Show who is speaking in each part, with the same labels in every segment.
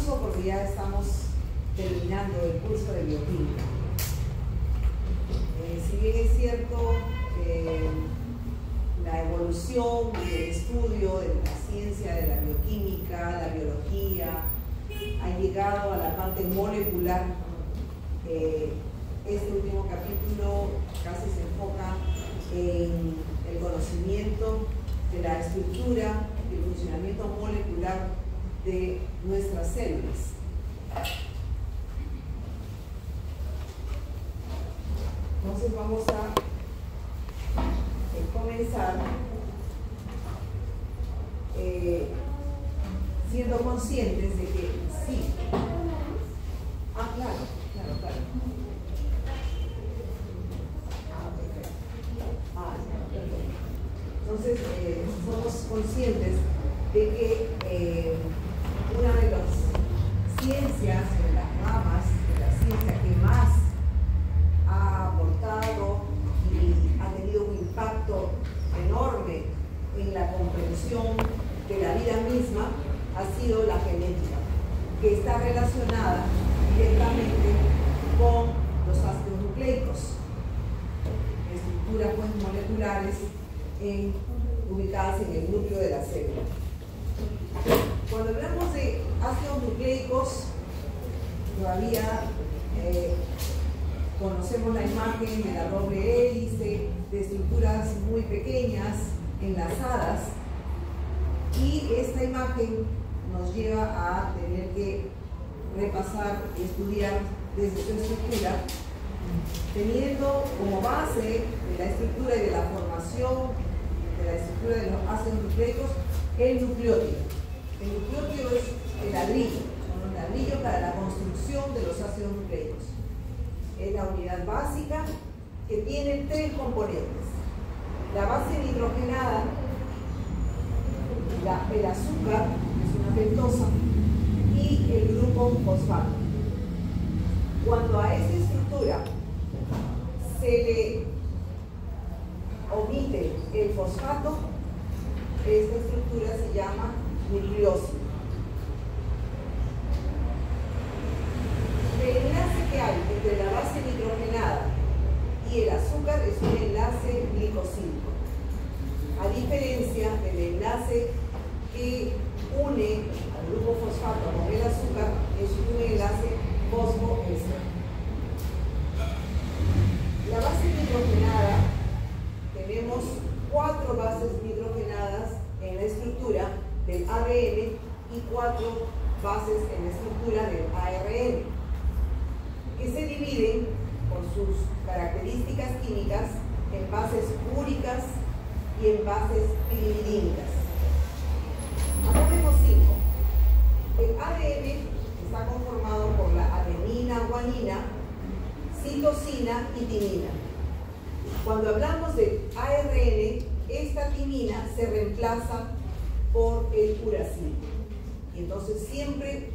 Speaker 1: curso porque ya estamos terminando el curso de bioquímica. Si bien es cierto, la evolución y el estudio de la ciencia de la bioquímica, la biología, ha llegado a la parte molecular. Este último capítulo casi se enfoca en el conocimiento de la estructura y el funcionamiento molecular de nuestras células. Entonces vamos a comenzar siendo conscientes de que sí. Claro. Perfecto. Entonces, somos conscientes de que una de las ciencias, de las ramas de la ciencia que más ha aportado y ha tenido un impacto enorme en la comprensión de la vida misma ha sido la genética, que está relacionada directamente con los ácidos nucleicos, estructuras pues, moleculares ubicadas en el núcleo de la célula. Cuando hablamos de ácidos nucleicos, todavía conocemos la imagen de la doble hélice, de estructuras muy pequeñas, enlazadas, y esta imagen nos lleva a tener que repasar y estudiar desde su estructura, teniendo como base de la estructura y de la formación de la estructura de los ácidos nucleicos el nucleótido. El nucleótido es el ladrillo, son los ladrillos para la construcción de los ácidos nucleicos. Es la unidad básica que tiene tres componentes: la base nitrogenada, el azúcar, que es una pentosa, y el grupo fosfato. Cuando a esta estructura se le omite el fosfato, esta estructura se llama nucleósido. El enlace que hay entre la base nitrogenada y el azúcar es un enlace glicosílico, a diferencia del enlace que une al grupo fosfato con el azúcar, es un enlace fosfoéster. La base nitrogenada, tenemos 4 bases nitrogenadas en la estructura del ADN y 4 bases en la estructura del ARN, que se dividen por sus características químicas en bases úricas y en bases pirimidínicas. Acá vemos 5. El ADN está conformado por la adenina, guanina, citosina y timina. Cuando hablamos de ARN, esta timina se reemplaza por el uracilo. Y entonces siempre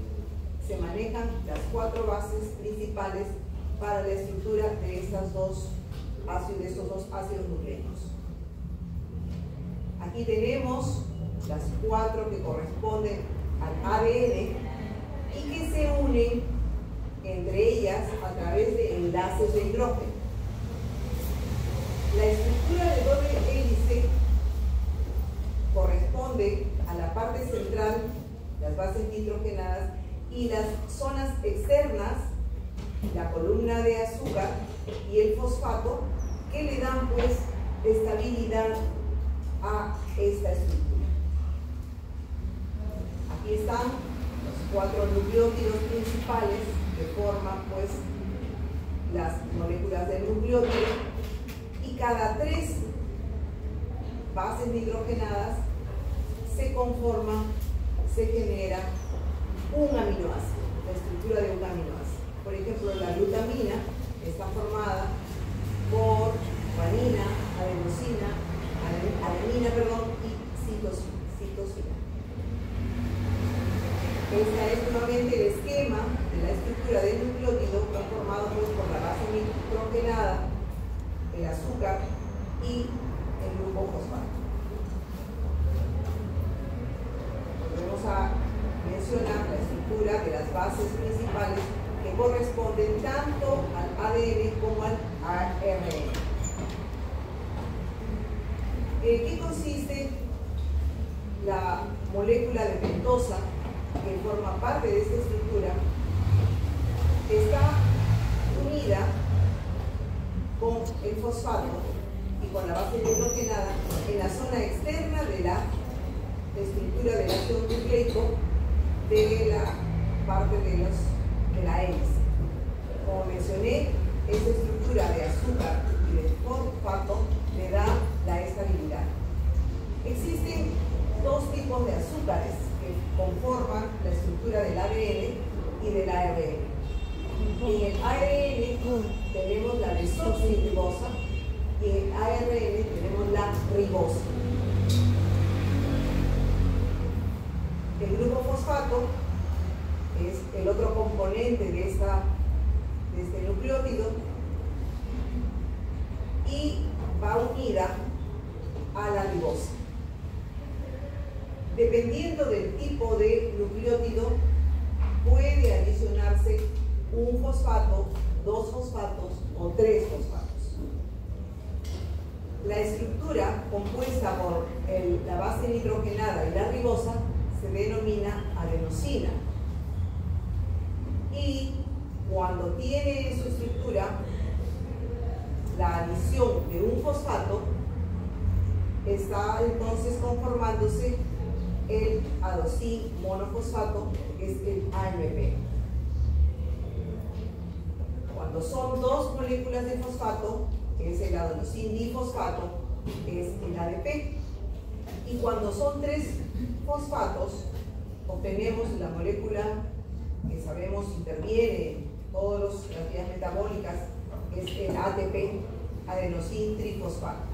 Speaker 1: se manejan las 4 bases principales para la estructura de estos dos ácidos nucleicos. Aquí tenemos las 4 que corresponden al ADN y que se unen entre ellas a través de enlaces de hidrógeno. La estructura de doble hélice corresponde a la parte central, las bases nitrogenadas, y las zonas externas, la columna de azúcar y el fosfato, que le dan pues estabilidad a esta estructura. Aquí están los 4 nucleótidos principales que forman pues las moléculas del nucleótido, y cada 3 bases nitrogenadas se genera un aminoácido, la estructura de un aminoácido. Por ejemplo, la glutamina está formada por guanina, adenosina, adenina, y citosina. Este es nuevamente el esquema de la estructura del nucleótido, conformado pues por la base nitrogenada, el azúcar y el grupo fosfato. Volvemos a mencionar la estructura de las bases principales que corresponden tanto al ADN como al ARN. ¿En qué consiste la molécula de pentosa que forma parte de esta estructura? Está unida con el fosfato y con la base hidrogenada en la zona externa de la estructura del ácido nucleico de la parte de la hélice. Como mencioné, esta estructura de azúcar y de fosfato le da la estabilidad. Existen dos tipos de azúcares que conforman la estructura del ADN y del ARN. En el ARN tenemos la desoxirribosa y en el ARN tenemos la ribosa. El grupo fosfato es el otro componente de este nucleótido y va unida a la ribosa. Dependiendo del tipo de nucleótido, puede adicionarse un fosfato, dos fosfatos o tres fosfatos. La estructura compuesta por la base nitrogenada y la ribosa se denomina adenosina. Y cuando tiene en su estructura la adición de un fosfato, está entonces conformándose el adenosín monofosfato, que es el AMP. Cuando son dos moléculas de fosfato, que es el adenosín difosfato, es el ADP. Y cuando son tres fosfatos, obtenemos la molécula que sabemos interviene en todas las vías metabólicas, que es el ATP, adenosín trifosfato.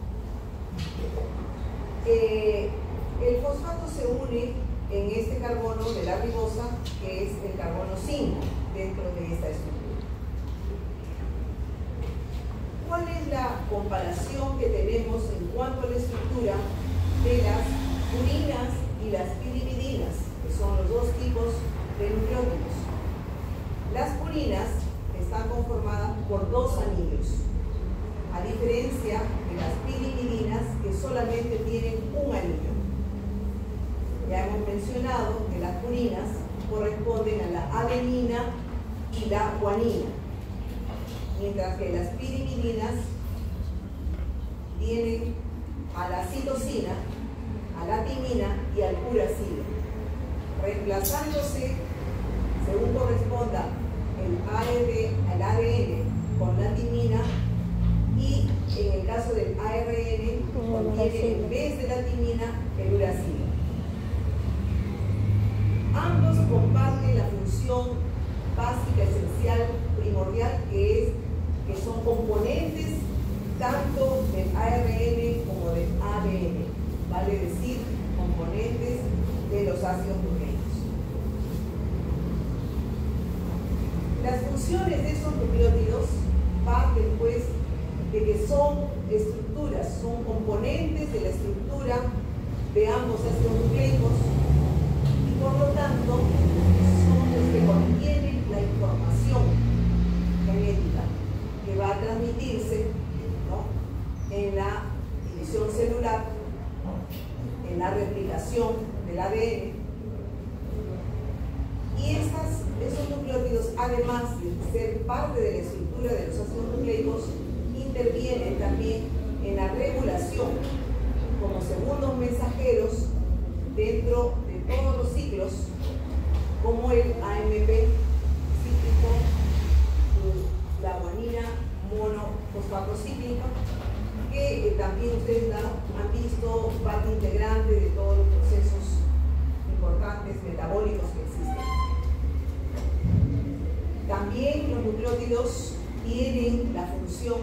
Speaker 1: El fosfato se une en este carbono de la ribosa, que es el carbono 5 dentro de esta estructura. ¿Cuál es la comparación que tenemos en cuanto a la estructura de las purinas y las pirimidinas, que son los dos tipos de nucleótidos? Las purinas están conformadas por dos anillos, a diferencia de las pirimidinas, que solamente tienen un anillo. Ya hemos mencionado que las purinas corresponden a la adenina y la guanina, mientras que las pirimidinas tienen a la citosina, a la timina y al uracilo, reemplazándose según corresponda el ADN con la timina, y en el caso del ARN contiene en vez de la timina el uracilo. Ambos comparten la función básica, esencial, primordial, que son componentes tanto del ARN como del ADN, vale decir, componentes de los ácidos nucleicos. Las funciones de esos nucleótidos parten pues de que son estructuras, son componentes de la estructura de ambos ácidos nucleicos y por lo tanto son los que contienen la información genética que va a transmitirse, ¿no?, en la división celular, en la replicación del ADN. Y esos nucleótidos, además de ser parte de la estructura de los ácidos nucleicos, intervienen también en la regulación como segundos mensajeros dentro de todos los ciclos, como el AMP cíclico, la guanina monofosfato cíclica, que también ustedes han visto parte integrante de todos los procesos importantes metabólicos que existen. También los nucleótidos tienen la función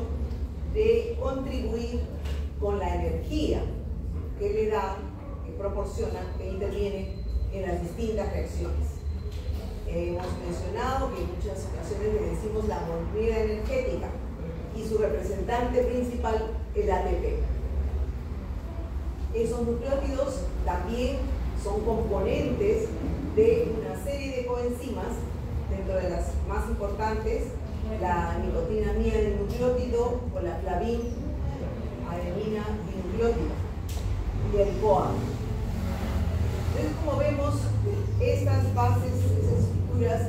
Speaker 1: de contribuir con la energía que le dan, que proporcionan, que intervienen en las distintas reacciones. Hemos mencionado que en muchas ocasiones le decimos la moneda energética y su representante principal, el ATP. Esos nucleótidos también son componentes de una serie de coenzimas más importantes, la nicotinamida dinucleótido o la flavin adenina dinucleótida y el CoA. Entonces, como vemos, estas bases, esas estructuras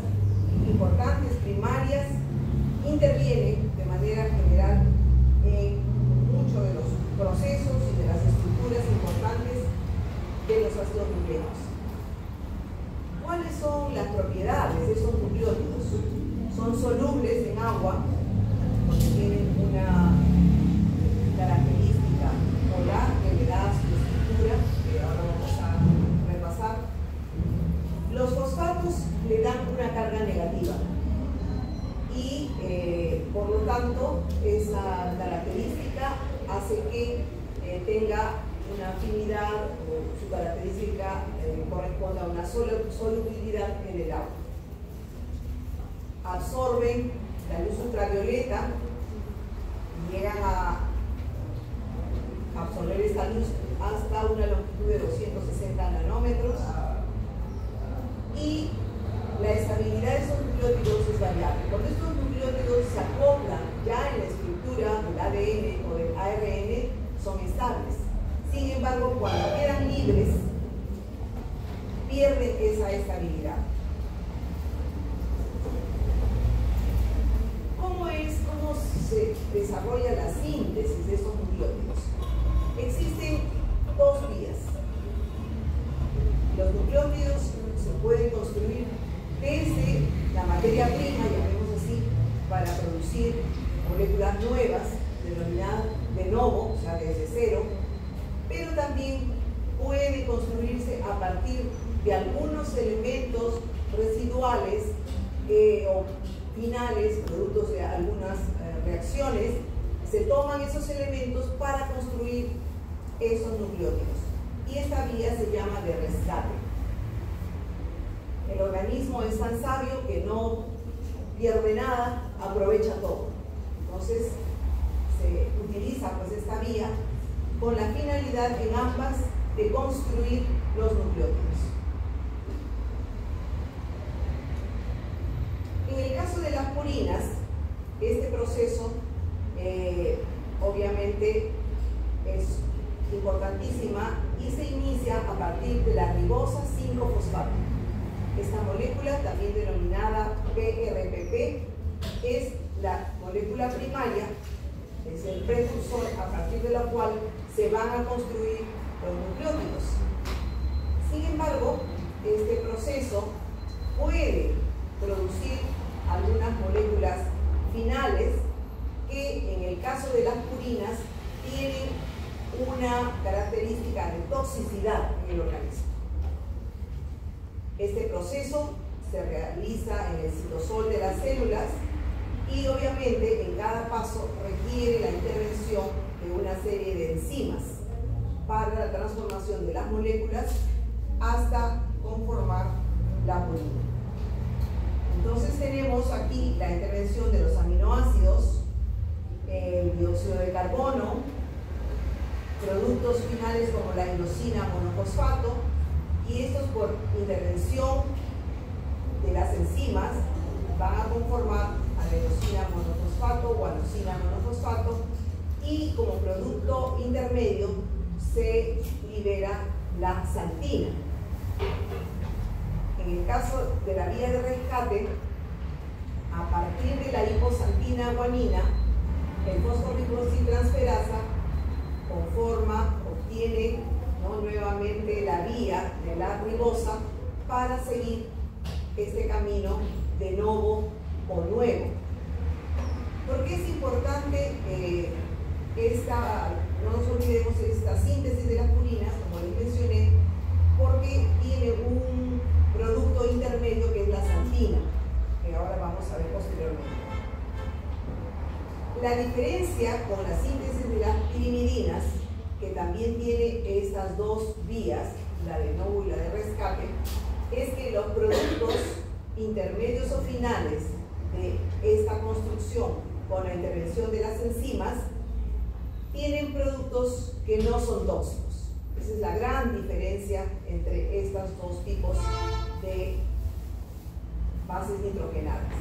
Speaker 1: importantes, primarias, intervienen de manera general en muchos de los procesos y de las estructuras importantes de los ácidos nucleicos. ¿Cuáles son las propiedades de estos nucleótidos? Son solubles en agua, porque tienen una característica polar que le da su estructura, que ahora vamos a repasar. Los fosfatos le dan una carga negativa y por lo tanto esa característica hace que tenga una afinidad o su característica corresponde a una solubilidad en el agua. Absorben la luz ultravioleta, llegan a absorber esta luz hasta una longitud de 260 nanómetros y la estabilidad de estos nucleótidos es variable. Cuando estos nucleótidos se acoplan ya en la estructura del ADN o del ARN, son estables. Sin embargo, cuando quedan libres, pierden esa estabilidad. ¿Cómo se desarrolla la síntesis de estos nucleótidos? Existen dos vías. Los nucleótidos se pueden construir desde la materia prima, llamemos así, para producir moléculas nuevas, denominadas de novo, o sea, desde cero, pero también puede construirse a partir de algunos elementos residuales o finales, productos de algunas reacciones. Se toman esos elementos para construir esos nucleótidos. Y esta vía se llama de rescate. El organismo es tan sabio que no pierde nada, aprovecha todo. Entonces, se utiliza pues esta vía con la finalidad en ambas de construir los nucleótidos. En el caso de las purinas, este proceso obviamente es importantísima y se inicia a partir de la ribosa 5-fosfato. Esta molécula, también denominada PRPP, es la molécula primaria, es el precursor a partir de la cual se van a construir los nucleótidos. Sin embargo, este proceso puede producir algunas moléculas finales que en el caso de las purinas tienen una característica de toxicidad en el organismo. Este proceso se realiza en el citosol de las células y obviamente en cada paso requiere la intervención de una serie de enzimas para la transformación de las moléculas hasta conformar la purina. Entonces tenemos aquí la intervención de los aminoácidos, el dióxido de carbono, productos finales como la inosina monofosfato, y estos por intervención de las enzimas van a conformar adenosina monofosfato o adenosina monofosfato, y como producto intermedio se libera la xantina. En el caso de la vía de rescate, a partir de la hipoxantina guanina, el fosforibonucleotransferasa obtiene nuevamente la vía de la ribosa para seguir este camino de novo o nuevo. ¿Por qué es importante no nos olvidemos esta síntesis de las purinas, como les mencioné, porque tiene un producto intermedio que es la xantina, que ahora vamos a ver posteriormente. La diferencia con la síntesis de las pirimidinas, que también tiene estas dos vías, la de novo y la de rescate, es que los productos intermedios o finales de esta construcción con la intervención de las enzimas tienen productos que no son tóxicos. Esa es la gran diferencia entre estos dos tipos de bases nitrogenadas.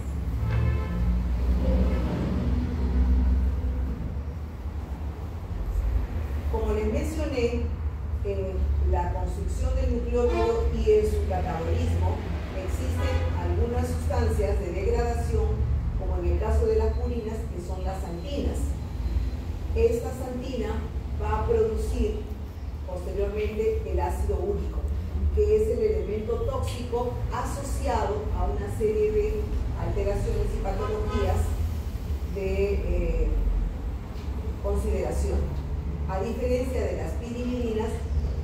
Speaker 1: mencioné, en la construcción del nucleótido y en su catabolismo existen algunas sustancias de degradación, como en el caso de las purinas, que son las santinas. Esta santina va a producir posteriormente el ácido úrico, que es el elemento tóxico asociado a una serie de alteraciones y patologías de consideración, a diferencia de las pirimidinas,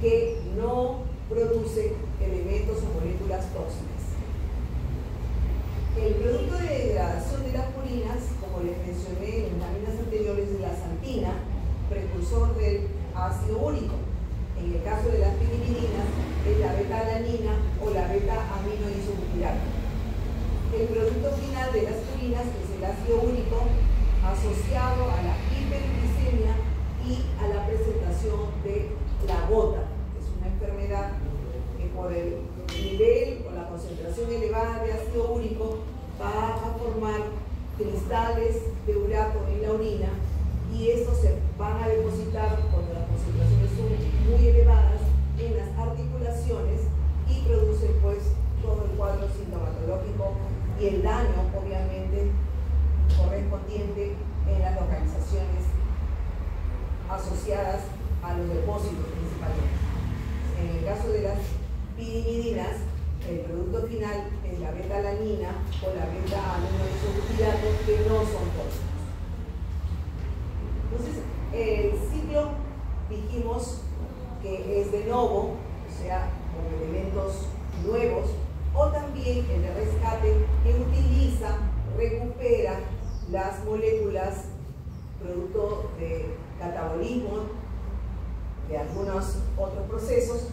Speaker 1: que no producen elementos o moléculas tóxicas. El producto de degradación de las purinas, como les mencioné en láminas anteriores, es la santina, precursor del ácido úrico. En el caso de las pirimidinas, es la beta-alanina o la beta-aminoisobutirato. El producto final de las purinas es el ácido úrico, asociado a la hiperglicemia y a la presentación de la gota. Es una enfermedad que por el nivel o la concentración elevada de ácido úrico va a formar cristales de urato en la orina, y estos se van a depositar cuando las concentraciones son muy elevadas en las articulaciones y producen pues todo el cuadro sintomatológico y el daño obviamente correspondiente en las localizaciones asociadas a los depósitos principalmente. En el caso de las pirimidinas, el producto final es la beta-alanina o la beta-aminoisobutirato, que no son tóxicos. Entonces, el ciclo dijimos que es de novo, o sea, con elementos nuevos, o también el de rescate, que utiliza, recupera las moléculas producto de catabolismo de algunos otros procesos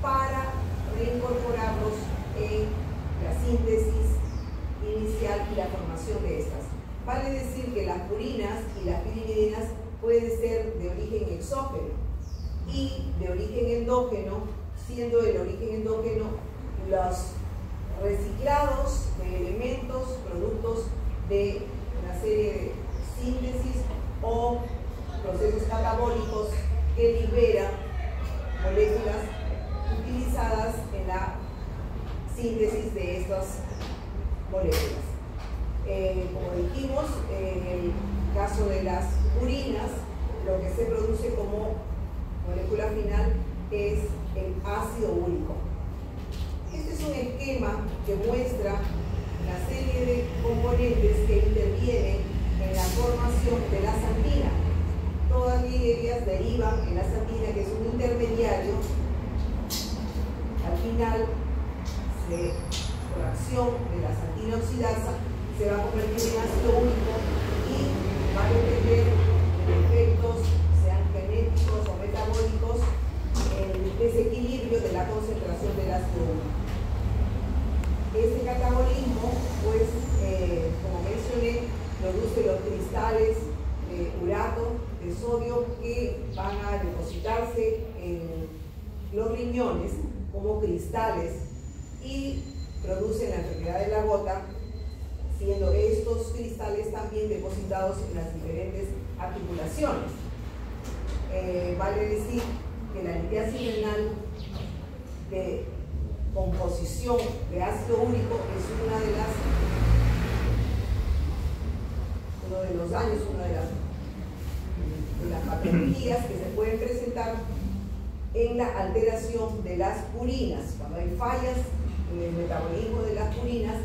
Speaker 1: para reincorporarlos en la síntesis inicial y la formación de estas. Vale decir que las purinas y las pirimidinas pueden ser de origen exógeno y de origen endógeno, siendo el origen endógeno los reciclados de elementos, productos de una serie de síntesis o procesos catabólicos que liberan moléculas utilizadas en la síntesis de estas moléculas. Como dijimos, en el caso de las purinas, lo que se produce como molécula final es el ácido úrico. Este es un esquema que muestra una serie de componentes que intervienen en la formación de la santina. Todas ellas derivan en la santina, que es un intermediario. Al final, por acción de la santina oxidasa, se va a convertir en ácido úrico y va a depender de efectos, sean genéticos o metabólicos, el desequilibrio de la concentración del ácido úrico. Este catabolismo, pues, como mencioné, produce los cristales de urato, de sodio, que van a depositarse en los riñones como cristales y producen la enfermedad de la gota, siendo estos cristales también depositados en las diferentes articulaciones. Vale decir que la litiasis renal de composición de ácido úrico es uno de los daños, una de las patologías que se pueden presentar en la alteración de las purinas. Cuando hay fallas en el metabolismo de las purinas,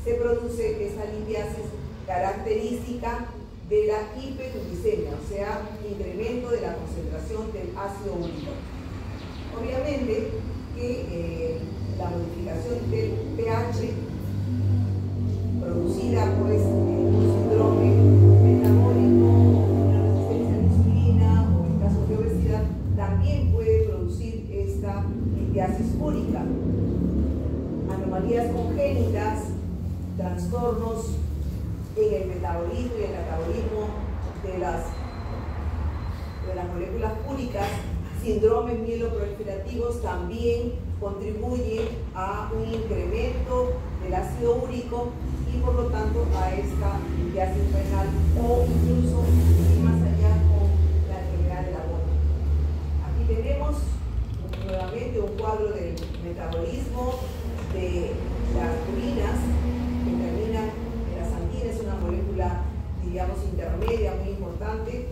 Speaker 1: se produce esa litiasis característica de la hiperglicemia, o sea, incremento de la concentración del ácido úrico. Obviamente que la modificación del pH producida pues en un síndrome metabólico, una resistencia a la insulina o en casos de obesidad, también puede producir esta litiasis úrica. Anomalías congénitas, trastornos en el metabolismo y el catabolismo de las moléculas úricas, síndromes mieloproliferativos también contribuyen a un incremento del ácido úrico y por lo tanto a esta litiasis renal o incluso ir más allá con la enfermedad de la gota. Aquí tenemos metabolismo de las purinas, que terminan en la santina, es una molécula, digamos, intermedia, muy importante,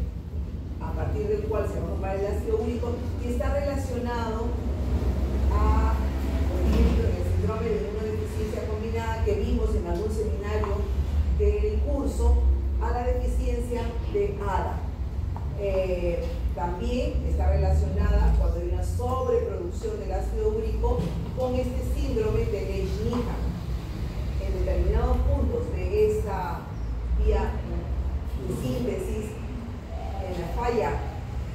Speaker 1: a partir del cual se va a formar el ácido úrico, y está relacionado a, por ejemplo, en el síndrome de inmunodeficiencia combinada que vimos en algún seminario del curso, a la deficiencia de ADA. También está relacionada, cuando hay una sobreproducción del ácido úrico, con este síndrome de Lesch-Nyhan. En determinados puntos de esta vía de síntesis, en la falla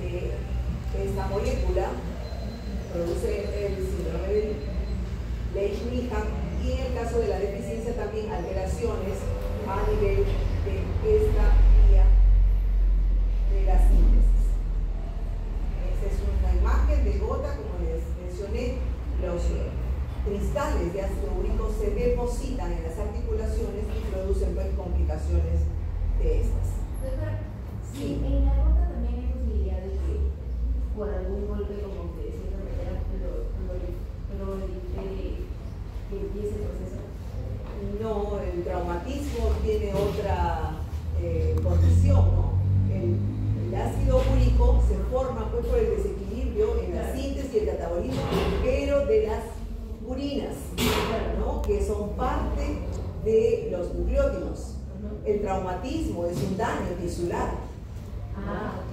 Speaker 1: de esta molécula, produce el síndrome de Lesch-Nyhan, y en el caso de la deficiencia también alteraciones a nivel de esta vía de la síntesis. Esta es una imagen de gota, como les mencioné, los cristales de ácido úrico se depositan en las articulaciones y producen pues complicaciones de estas.
Speaker 2: Doctora,
Speaker 1: sí.
Speaker 2: En la gota también hay posibilidad de que por algún golpe, como que de cierta manera, que empiece el proceso.
Speaker 1: No, el traumatismo tiene otra condición, ¿no? El ácido úrico se forma pues por el desequilibrio en la síntesis y el catabolismo, pero de las purinas, ¿no? Que son parte de los nucleótidos. El traumatismo es un daño tisular.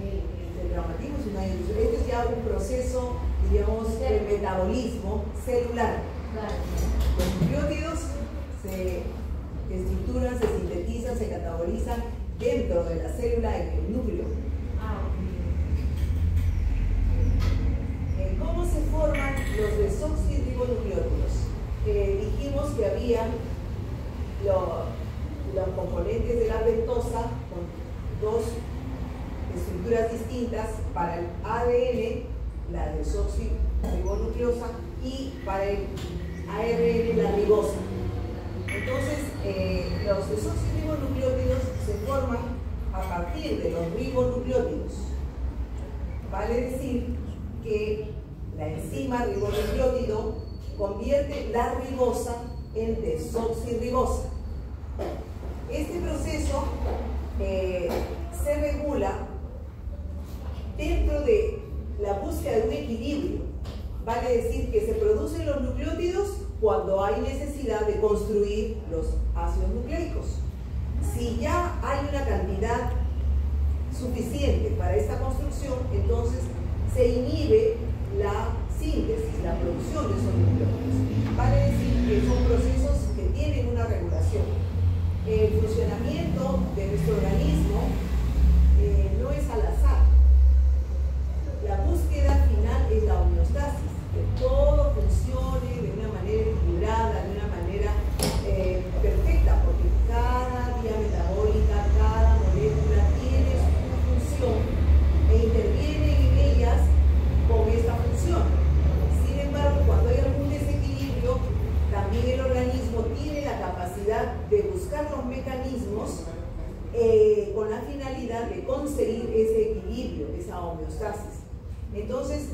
Speaker 1: El traumatismo es un daño tisular. Este es ya un proceso, digamos, de metabolismo celular. Los nucleótidos se estructuran, se sintetizan, se catabolizan dentro de la célula, en el núcleo. ¿Cómo se forman los desoxirribonucleótidos? Dijimos que había los componentes de la pentosa con dos estructuras distintas: para el ADN, la desoxirribonucleosa, y para el ARN, la ribosa. Entonces, los desoxirribonucleótidos se forman a partir de los ribonucleótidos. Vale decir que la enzima ribonucleótido convierte la ribosa en desoxirribosa. Este proceso se regula dentro de la búsqueda de un equilibrio. Vale decir que se producen los nucleótidos cuando hay necesidad de construir los ácidos nucleicos. Si ya hay una cantidad suficiente para esta construcción, entonces se inhibe la síntesis, la producción de esos nucleótidos. Vale decir que son procesos que tienen una regulación. El funcionamiento de nuestro organismo no es al azar. La búsqueda final es la homeostasis, que todo funcione de una manera equilibrada, de una manera perfecta, porque cada vía metabólica, cada molécula tiene su función e interviene en ellas con esta función. Sin embargo, cuando hay algún desequilibrio, también el organismo tiene la capacidad de buscar los mecanismos con la finalidad de conseguir ese equilibrio, esa homeostasis. Entonces,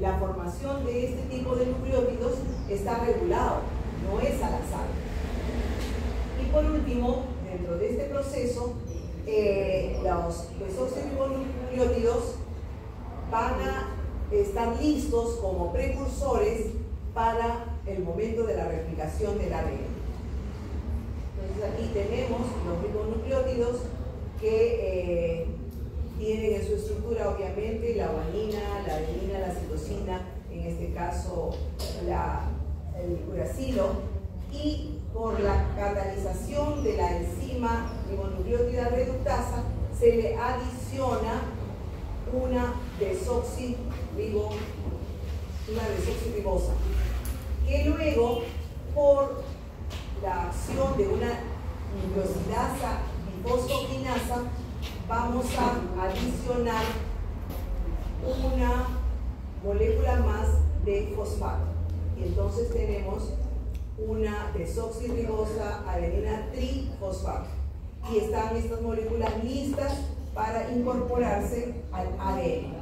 Speaker 1: la formación de este tipo de nucleótidos está regulado, no es al azar. Y por último, dentro de este proceso, los desoxirribonucleótidos van a estar listos como precursores para el momento de la replicación del ADN. Entonces aquí tenemos los ribonucleótidos que tienen en su estructura obviamente la guanina, la adenina, la citosina, en este caso el uracilo, y por la catalización de la enzima ribonucleótida reductasa se le adiciona una desoxirribosa, que luego, por la acción de una nucleosidasa bifosfoquinasa, vamos a adicionar una molécula más de fosfato. Y entonces tenemos una desoxirribosa adenina trifosfato. Y están estas moléculas listas para incorporarse al ADN.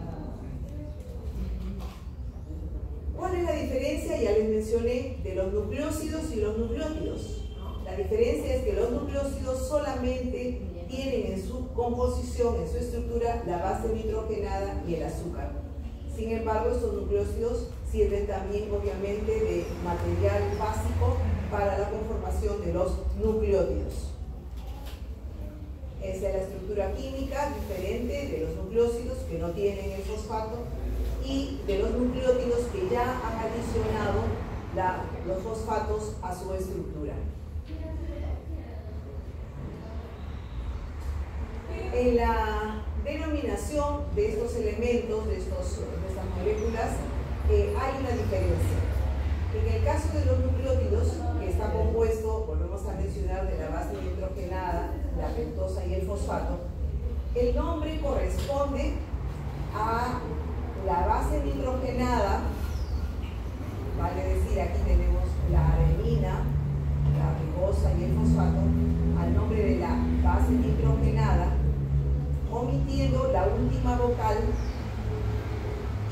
Speaker 1: ¿Cuál es la diferencia? Ya les mencioné de los nucleósidos y los nucleótidos. La diferencia es que los nucleósidos solamente tienen en su composición, en su estructura, la base nitrogenada y el azúcar. Sin embargo, estos nucleósidos sirven también, obviamente, de material básico para la conformación de los nucleótidos. Esa es la estructura química diferente de los nucleósidos que no tienen el fosfato y de los nucleótidos que ya han adicionado los fosfatos a su estructura. En la denominación de estos elementos, de estas moléculas, hay una diferencia. En el caso de los nucleótidos, que está compuesto, volvemos a mencionar, de la base nitrogenada, la pentosa y el fosfato, el nombre corresponde a la base nitrogenada, vale decir, aquí tenemos la adenina, la ribosa y el fosfato, al nombre de la base nitrogenada, omitiendo la última vocal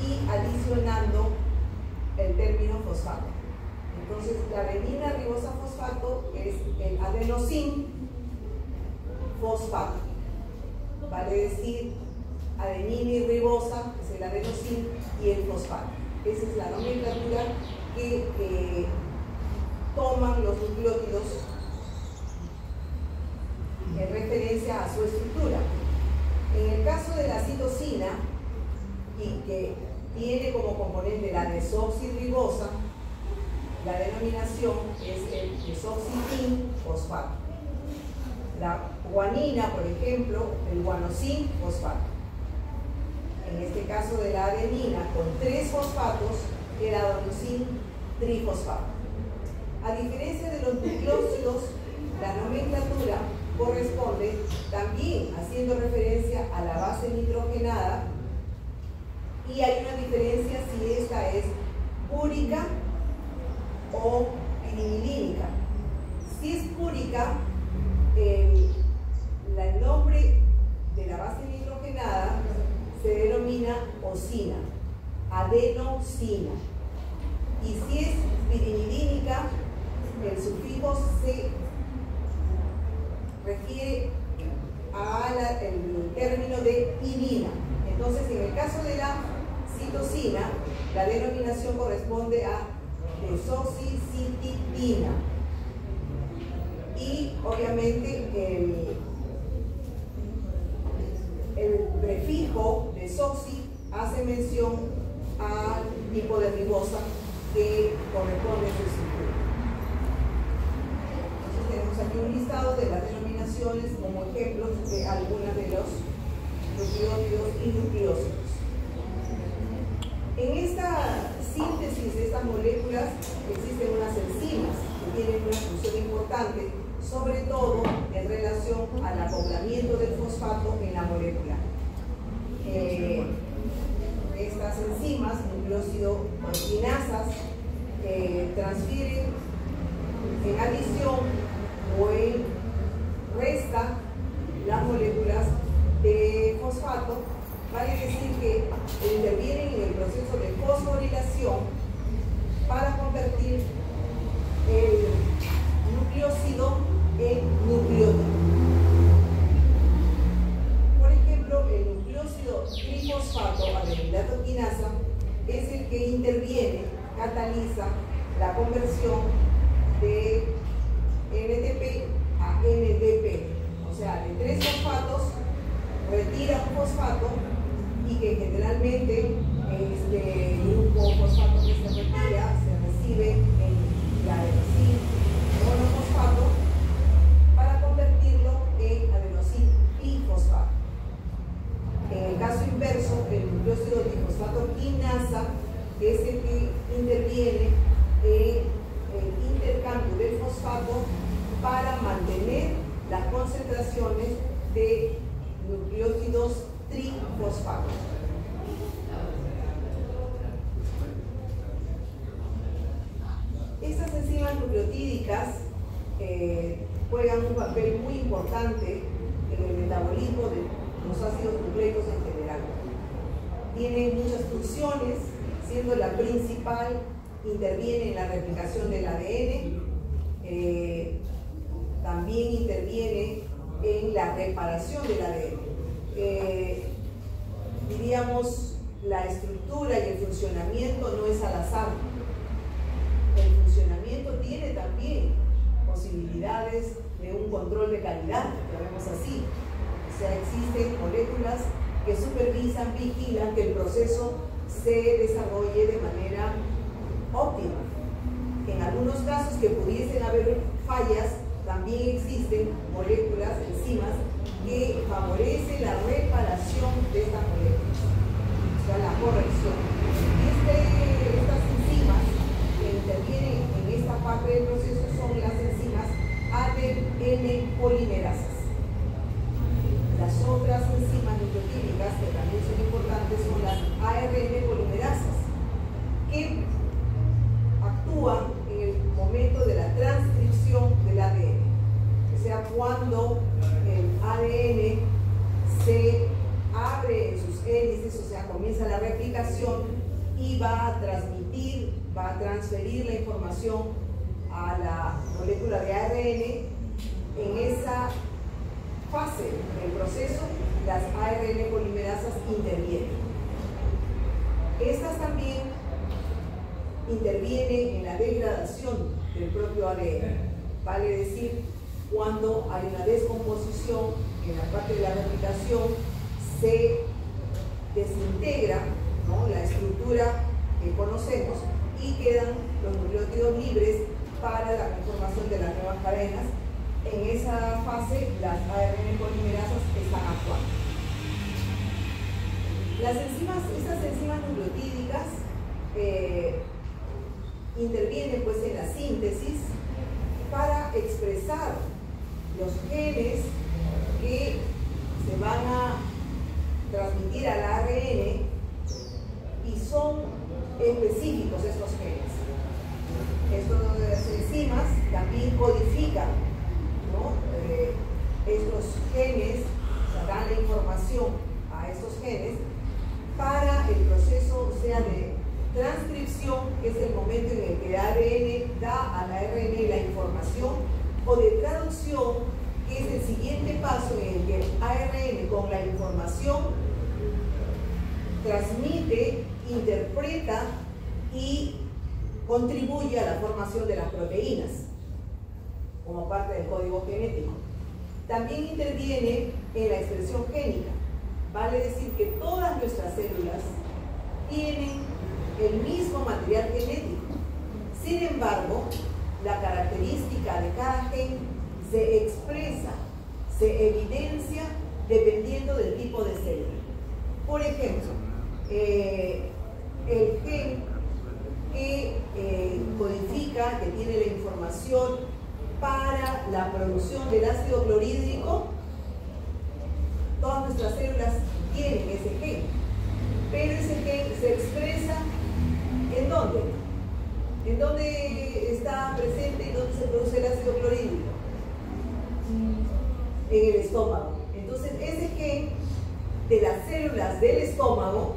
Speaker 1: y adicionando el término fosfato. Entonces, la adenina ribosa fosfato es el adenosin fosfato. Vale decir, adenina y ribosa es el adenosin y el fosfato. Esa es la nomenclatura que toman los nucleótidos en referencia a su estructura. En el caso de la citosina, y que tiene como componente la desoxirribosa, la denominación es el desoxitin fosfato. La guanina, por ejemplo, el guanosin fosfato. En este caso de la adenina, con 3 fosfatos, el adenosín trifosfato. A diferencia de los nucleósidos, la nomenclatura corresponde también haciendo referencia a la base nitrogenada, y hay una diferencia si esta es púrica o pirimidínica. Si es púrica, el nombre de la base nitrogenada se denomina osina, adenosina. Y si es pirimidínica, el sufijo se refiere al término de idina. Entonces, en el caso de la citosina, la denominación corresponde a desoxicitidina. Y obviamente el prefijo desoxi hace mención al tipo de ribosa que corresponde a su estructura. Entonces tenemos aquí un listado de las denominaciones como ejemplos de algunas de los nucleótidos y nucleósidos. En esta síntesis de estas moléculas existen unas enzimas que tienen una función importante, sobre todo en relación al acoplamiento del fosfato en la molécula. Estas enzimas, nucleósido-quinasas, transfieren en adición o en resta las moléculas de fosfato, vale decir que intervienen en el proceso de fosforilación para convertir el nucleósido en nucleótido. Por ejemplo, el nucleósido trifosfato adenilato quinasa es el que interviene, cataliza la conversión de NTP a NDP, o sea, de 3 fosfatos retira un fosfato, y que generalmente este grupo fosfato que se retira se recibe en la adenosín monofosfato para convertirlo en adenosín bifosfato. En el caso inverso, el nucleósido difosfato quinasa es el que interviene en el intercambio del fosfato para mantener las concentraciones de nucleósidos trifosfatos. Estas enzimas nucleotídicas juegan un papel muy importante en el metabolismo de los ácidos nucleicos en general. Tienen muchas funciones, siendo la principal, interviene en la replicación del ADN, también interviene en la reparación del ADN. Diríamos, la estructura y el funcionamiento no es al azar. El funcionamiento tiene también posibilidades de un control de calidad, llamemos así. O sea, existen moléculas que supervisan, vigilan que el proceso se desarrolle de manera óptima. En algunos casos que pudiesen haber fallas, también existen moléculas, enzimas, que favorecen la reparación de estas moléculas, o sea, la corrección. Estas enzimas que intervienen en esta parte del proceso son las enzimas ADN polimerasas. Las otras enzimas nucleotídicas que también son importantes son las ARN polimerasas, que actúan en el momento de la transcripción del ADN. O sea, cuando el ADN se abre en sus hélices, o sea, comienza la replicación y va a transmitir, va a transferir la información a la molécula de ARN. En esa fase del proceso, las ARN polimerasas intervienen. Estas también intervienen en la degradación del propio ADN. Vale decir, cuando hay una descomposición en la parte de la replicación, se desintegra, ¿no?, la estructura que conocemos y quedan los nucleótidos libres para la conformación de las nuevas cadenas. En esa fase, las ARN polimerasas están actuando. Las enzimas, estas enzimas nucleotídicas intervienen pues en la síntesis para expresar los genes que se van a transmitir al ARN, y son específicos estos genes. Estas enzimas también codifican, ¿no?, estos genes, o sea, dan la información a estos genes para el proceso, sea de transcripción, que es el momento en el que el ADN da al ARN la información, o de traducción, que es el siguiente paso en el que el ARN con la información transmite, interpreta y contribuye a la formación de las proteínas como parte del código genético. También interviene en la expresión génica. Vale decir que todas nuestras células tienen el mismo material genético. Sin embargo, la característica de cada gen se expresa, se evidencia dependiendo del tipo de célula. Por ejemplo, el gen que codifica, que tiene la información para la producción del ácido clorhídrico, todas nuestras células tienen ese gen, pero ese gen se expresa ¿en dónde? ¿En dónde está presente y dónde se produce el ácido clorhídrico? En el estómago. Entonces, ese gen de las células del estómago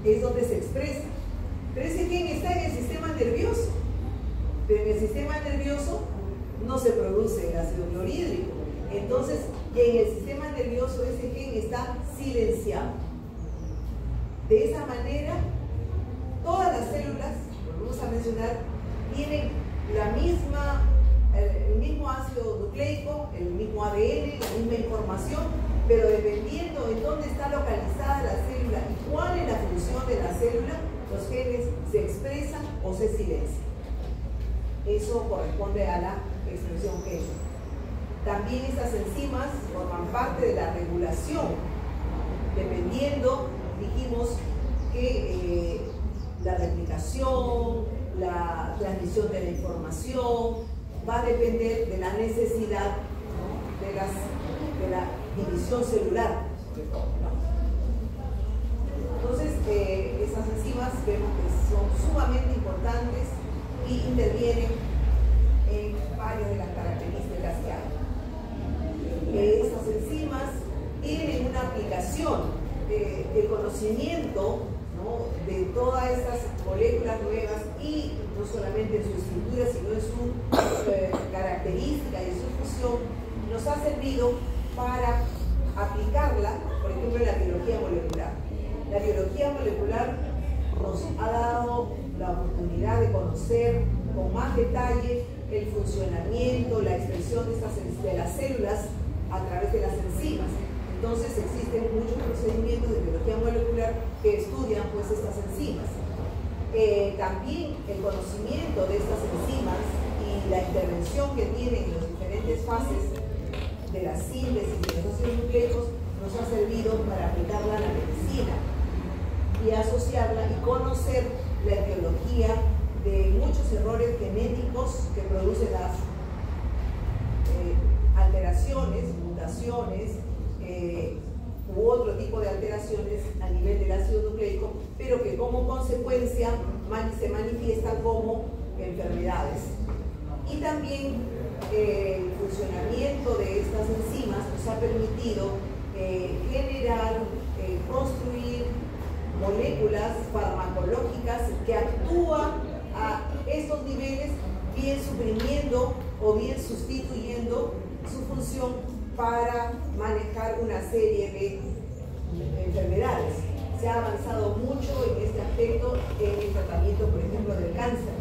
Speaker 1: es donde se expresa. Pero ese gen está en el sistema nervioso. Pero en el sistema nervioso no se produce el ácido clorhídrico. Entonces, en el sistema nervioso ese gen está silenciado. De esa manera, todas las células, volvemos a mencionar, tienen el mismo ácido nucleico, el mismo ADN, la misma información, pero dependiendo en dónde está localizada la célula y cuál es la función de la célula, los genes se expresan o se silencian. Eso corresponde a la expresión génica. También estas enzimas forman parte de la regulación, dependiendo, dijimos que la replicación, la transmisión de la información va a depender de la necesidad, ¿no?, de la división celular. Entonces, esas enzimas vemos que son sumamente importantes y intervienen en varias de las características que hay. Estas enzimas tienen una aplicación, el conocimiento, ¿no?, de todas estas moléculas nuevas, y no solamente en su estructura, sino en su característica y en su función, nos ha servido para aplicarla, por ejemplo, en la biología molecular. La biología molecular nos ha dado la oportunidad de conocer con más detalle el funcionamiento, la expresión de las células a través de las enzimas. Entonces existen muchos procedimientos de biología molecular que estudian pues estas enzimas. También el conocimiento de estas enzimas y la intervención que tienen en las diferentes fases de la síntesis de los ácidos nucleicos nos ha servido para aplicarla a la medicina y asociarla y conocer la etiología de muchos errores genéticos que producen las alteraciones, mutaciones u otro tipo de alteraciones a nivel del ácido nucleico, pero que como consecuencia se manifiestan como enfermedades. Y también el funcionamiento de estas enzimas nos ha permitido generar, construir moléculas farmacológicas que actúan a estos niveles, bien suprimiendo o bien sustituyendo su función para manejar una serie de enfermedades. Se ha avanzado mucho en este aspecto en el tratamiento, por ejemplo, del cáncer,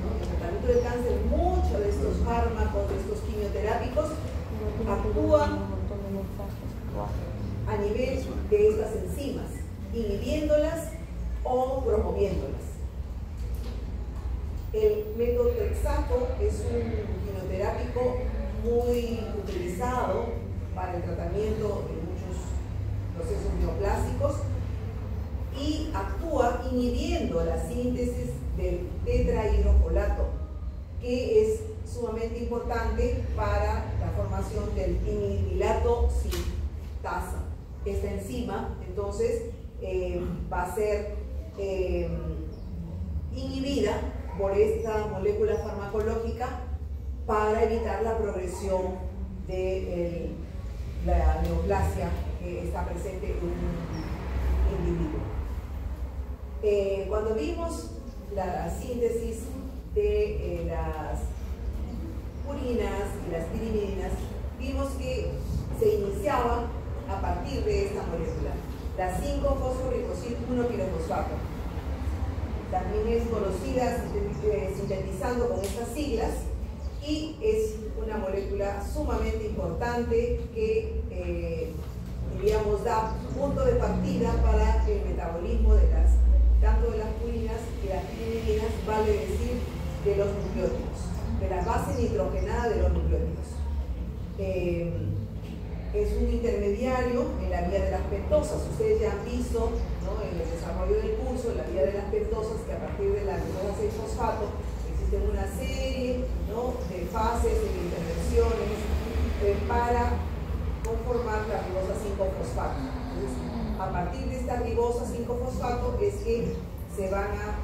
Speaker 1: ¿no? En el tratamiento del cáncer, muchos de estos fármacos, de estos quimioterápicos, actúan a nivel de estas enzimas, inhibiéndolas o promoviéndolas. El método Texaco es un quimioterápico muy utilizado para el tratamiento de muchos procesos neoplásicos y actúa inhibiendo la síntesis del tetrahidrofolato, que es sumamente importante para la formación del timidilato sintasa. Esta enzima, entonces, va a ser inhibida por esta molécula farmacológica para evitar la progresión de la neoplasia que está presente en un individuo. Cuando vimos la síntesis de las purinas y las pirimidinas, vimos que se iniciaba a partir de esta molécula, la 5-fosforibosil-1-pirofosfato. También es conocida sintetizando con estas siglas, y es una molécula sumamente importante que, diríamos, da punto de partida para el metabolismo de tanto de las purinas y las pirimidinas, vale decir, de los nucleótidos, de la base nitrogenada de los nucleótidos. Es un intermediario en la vía de las pentosas. Ustedes ya han visto, ¿no?, en el desarrollo del curso, la vía de las pentosas, que a partir de la glucosa 6-fosfato existen una serie, ¿no?, de fases, de intervenciones para conformar la ribosa 5-fosfato. Entonces, a partir de esta ribosa 5-fosfato es que se van a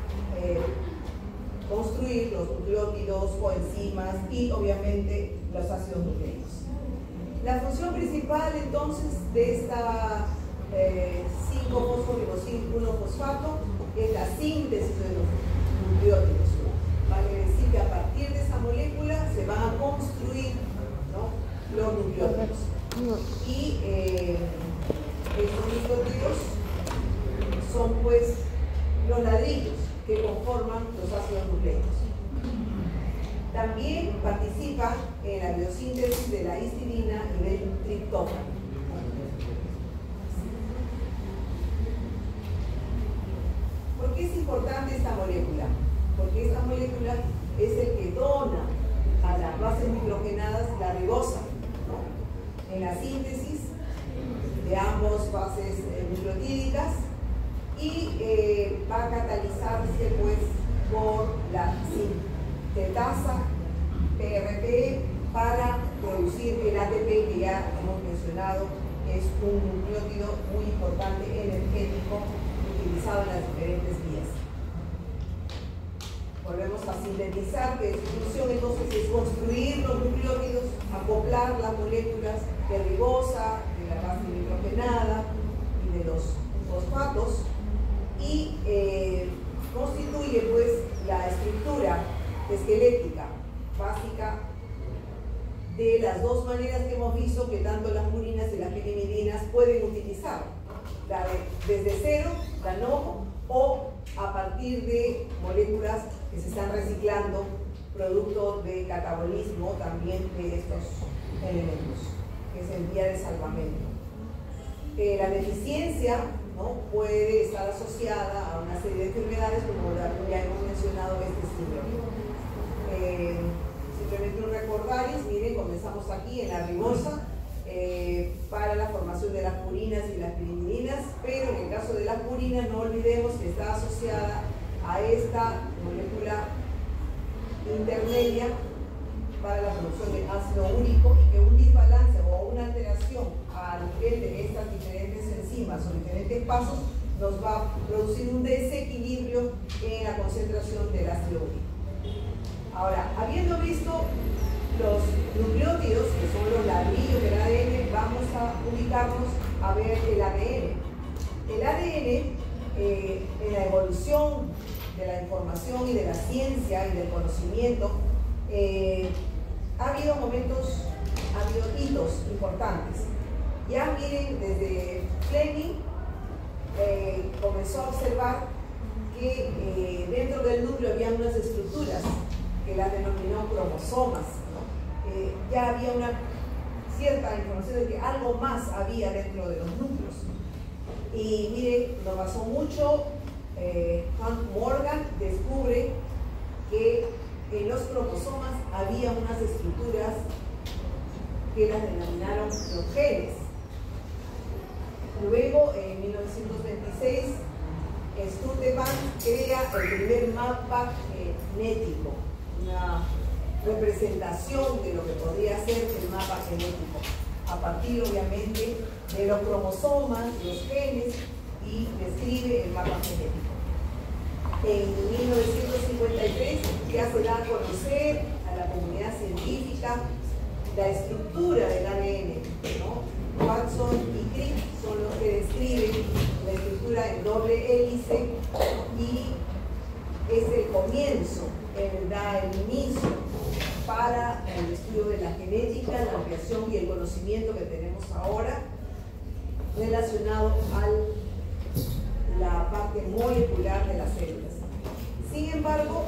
Speaker 1: construir los nucleótidos, coenzimas y obviamente los ácidos nucleicos. La función principal entonces de esta 5-fosforibosil-1-fosfato es la síntesis de los nucleótidos. Vale decir que a partir de esa molécula se van a construir, ¿no?, los nucleótidos. Y estos nucleótidos son pues los ladrillos que conforman los ácidos nucleicos. También participa en la biosíntesis de la histidina y del triptófano. ¿Por qué es importante esta molécula? Porque esta molécula es el que dona a las bases nitrogenadas la ribosa, ¿no?, en la síntesis de ambas bases nucleotídicas, y va a catalizarse pues por la sintetasa PRP para producir el ATP, que ya hemos mencionado, es un nucleótido muy importante, energético, utilizado en las diferentes vías. Volvemos a sintetizar, que su función entonces es construir los nucleótidos, acoplar las moléculas de ribosa, de la base nitrogenada y de los fosfatos, y y constituye pues la estructura esquelética básica de las dos maneras que hemos visto que tanto las purinas y las pirimidinas pueden utilizar, desde cero, la NOVO, o a partir de moléculas que se están reciclando, producto de catabolismo también de estos elementos, que es el vía de salvamento. La deficiencia, ¿no?, puede estar asociada a una serie de enfermedades, como ya hemos mencionado este síndrome. Simplemente un recordaris, miren, comenzamos aquí en la ribosa para la formación de las purinas y las pirimidinas, pero en el caso de las purinas no olvidemos que está asociada a esta molécula intermedia para la producción de ácido úrico, y que un desbalance o una alteración a nivel de estas diferentes enzimas o diferentes pasos nos va a producir un desequilibrio en la concentración del ácido úrico. Ahora, habiendo visto los nucleótidos, que son los ladrillos del ADN, vamos a ubicarnos a ver el ADN. El ADN, en la evolución de la información y de la ciencia y del conocimiento, ha habido momentos, ha habido hitos importantes. Ya miren, desde Fleming comenzó a observar que dentro del núcleo había unas estructuras que las denominó cromosomas, ¿no? Ya había una cierta información de que algo más había dentro de los núcleos. Y miren, nos basó mucho, Hank Morgan descubre que en los cromosomas había unas estructuras que las denominaron los genes. Luego, en 1926, Stuteman crea el primer mapa genético, una representación de lo que podría ser el mapa genético, a partir obviamente de los cromosomas, los genes, y describe el mapa genético. En 1953 ya se da a conocer a la comunidad científica la estructura del ADN, ¿no? Watson y Crick son los que describen la estructura en doble hélice, y es el comienzo, da el inicio para el estudio de la genética, la ampliación y el conocimiento que tenemos ahora relacionado a la parte molecular de las células. Sin embargo,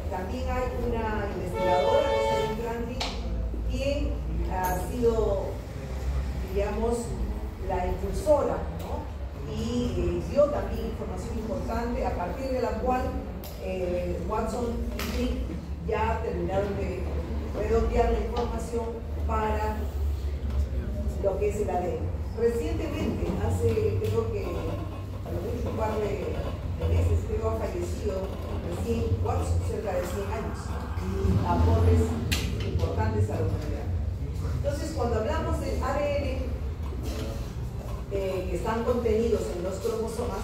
Speaker 1: también hay una investigadora, Rosalind Franklin, quien ha sido, digamos, la impulsora, ¿no? Y dio también información importante, a partir de la cual Watson y Crick ya terminaron de redondear la información para lo que es el ADN. Recientemente, hace creo que a lo mucho un par de meses, creo, ha fallecido recién Watson, cerca de 100 años, aportes importantes a la humanidad. Entonces, cuando hablamos del ADN, que están contenidos en los cromosomas,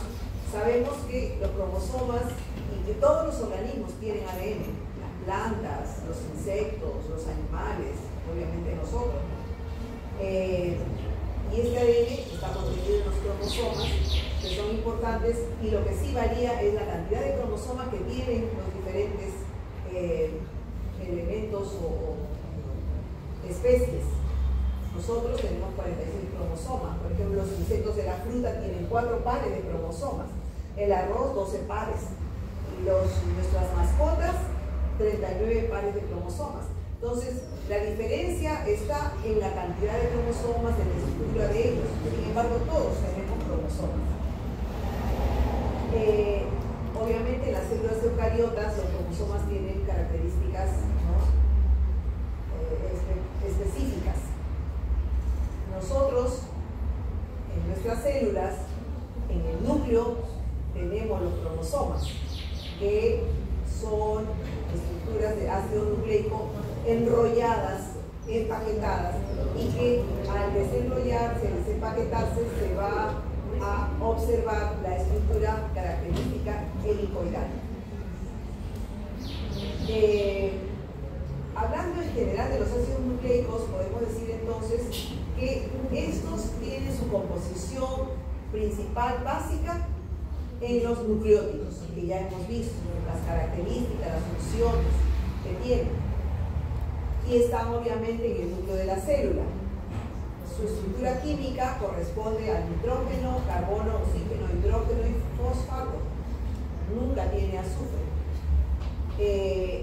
Speaker 1: sabemos que los cromosomas y que todos los organismos tienen ADN, las plantas, los insectos, los animales, obviamente nosotros. Y este ADN está contenido en los cromosomas, que son importantes, y lo que sí varía es la cantidad de cromosomas que tienen los diferentes elementos o especies. Nosotros tenemos 46 cromosomas. Por ejemplo, los insectos de la fruta tienen 4 pares de cromosomas, el arroz 12 pares, y nuestras mascotas 39 pares de cromosomas. Entonces, la diferencia está en la cantidad de cromosomas, en la estructura de ellos. Sin embargo, todos tenemos cromosomas. Obviamente, en las células eucariotas los cromosomas tienen características, ¿no?, específicas. Nosotros, en nuestras células, en el núcleo, tenemos los cromosomas, que son estructuras de ácido nucleico enrolladas, empaquetadas, y que al desenrollarse, desempaquetarse, se va a observar la estructura característica helicoidal. Hablando en general de los ácidos nucleicos, podemos decir entonces que estos tienen su composición principal básica en los nucleótidos, que ya hemos visto, las características, las funciones que tienen. Y están obviamente en el núcleo de la célula. Su estructura química corresponde al nitrógeno, carbono, oxígeno, hidrógeno y fosfato. Nunca tiene azufre.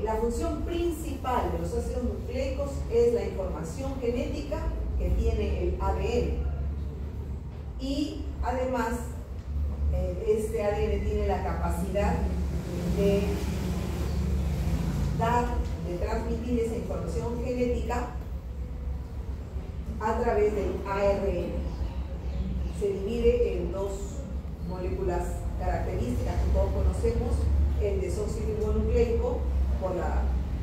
Speaker 1: La función principal de los ácidos nucleicos es la información genética que tiene el ADN. Y además, este ADN tiene la capacidad de transmitir esa información genética a través del ARN. Se divide en dos moléculas características que todos conocemos, el desoxirribonucleico por la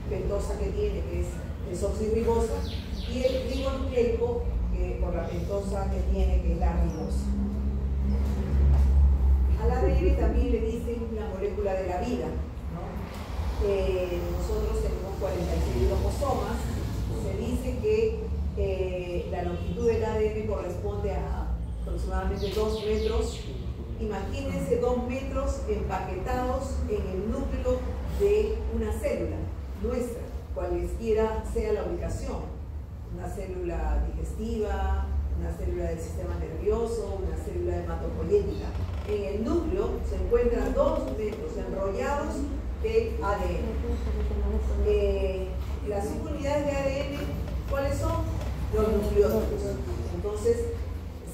Speaker 1: pentosa que tiene, que es desoxirribosa, y el ribonucleico por la pentosa que tiene, que es la ribosa. Al ADN también le dicen la molécula de la vida, ¿no? Nosotros tenemos 46 cromosomas. Se dice que la longitud del ADN corresponde a aproximadamente 2 metros. Imagínense 2 metros empaquetados en el núcleo de una célula nuestra, cualesquiera sea la ubicación. Una célula digestiva, una célula del sistema nervioso, una célula hematopoyética. En el núcleo se encuentran 2 metros enrollados de ADN. Las subunidades de ADN, ¿cuáles son? Los nucleótidos. Entonces,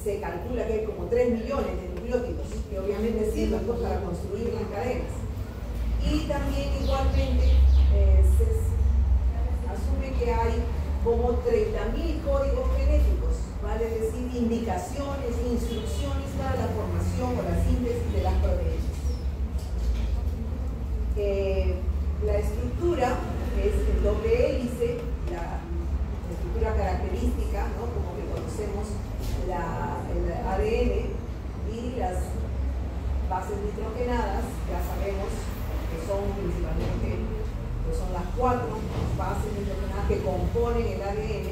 Speaker 1: se calcula que hay como 3 millones de nucleótidos, que obviamente sirven pues, para construir las cadenas. Y también igualmente se asume que hay como 30.000 códigos genéticos, vale decir, indicaciones, instrucciones para la formación o la síntesis de las proteínas. La estructura es el doble hélice, la estructura característica, ¿no? Como que conocemos el ADN, y las bases nitrogenadas, ya sabemos que son principalmente, que son las 4 bases nitrogenadas que componen el ADN,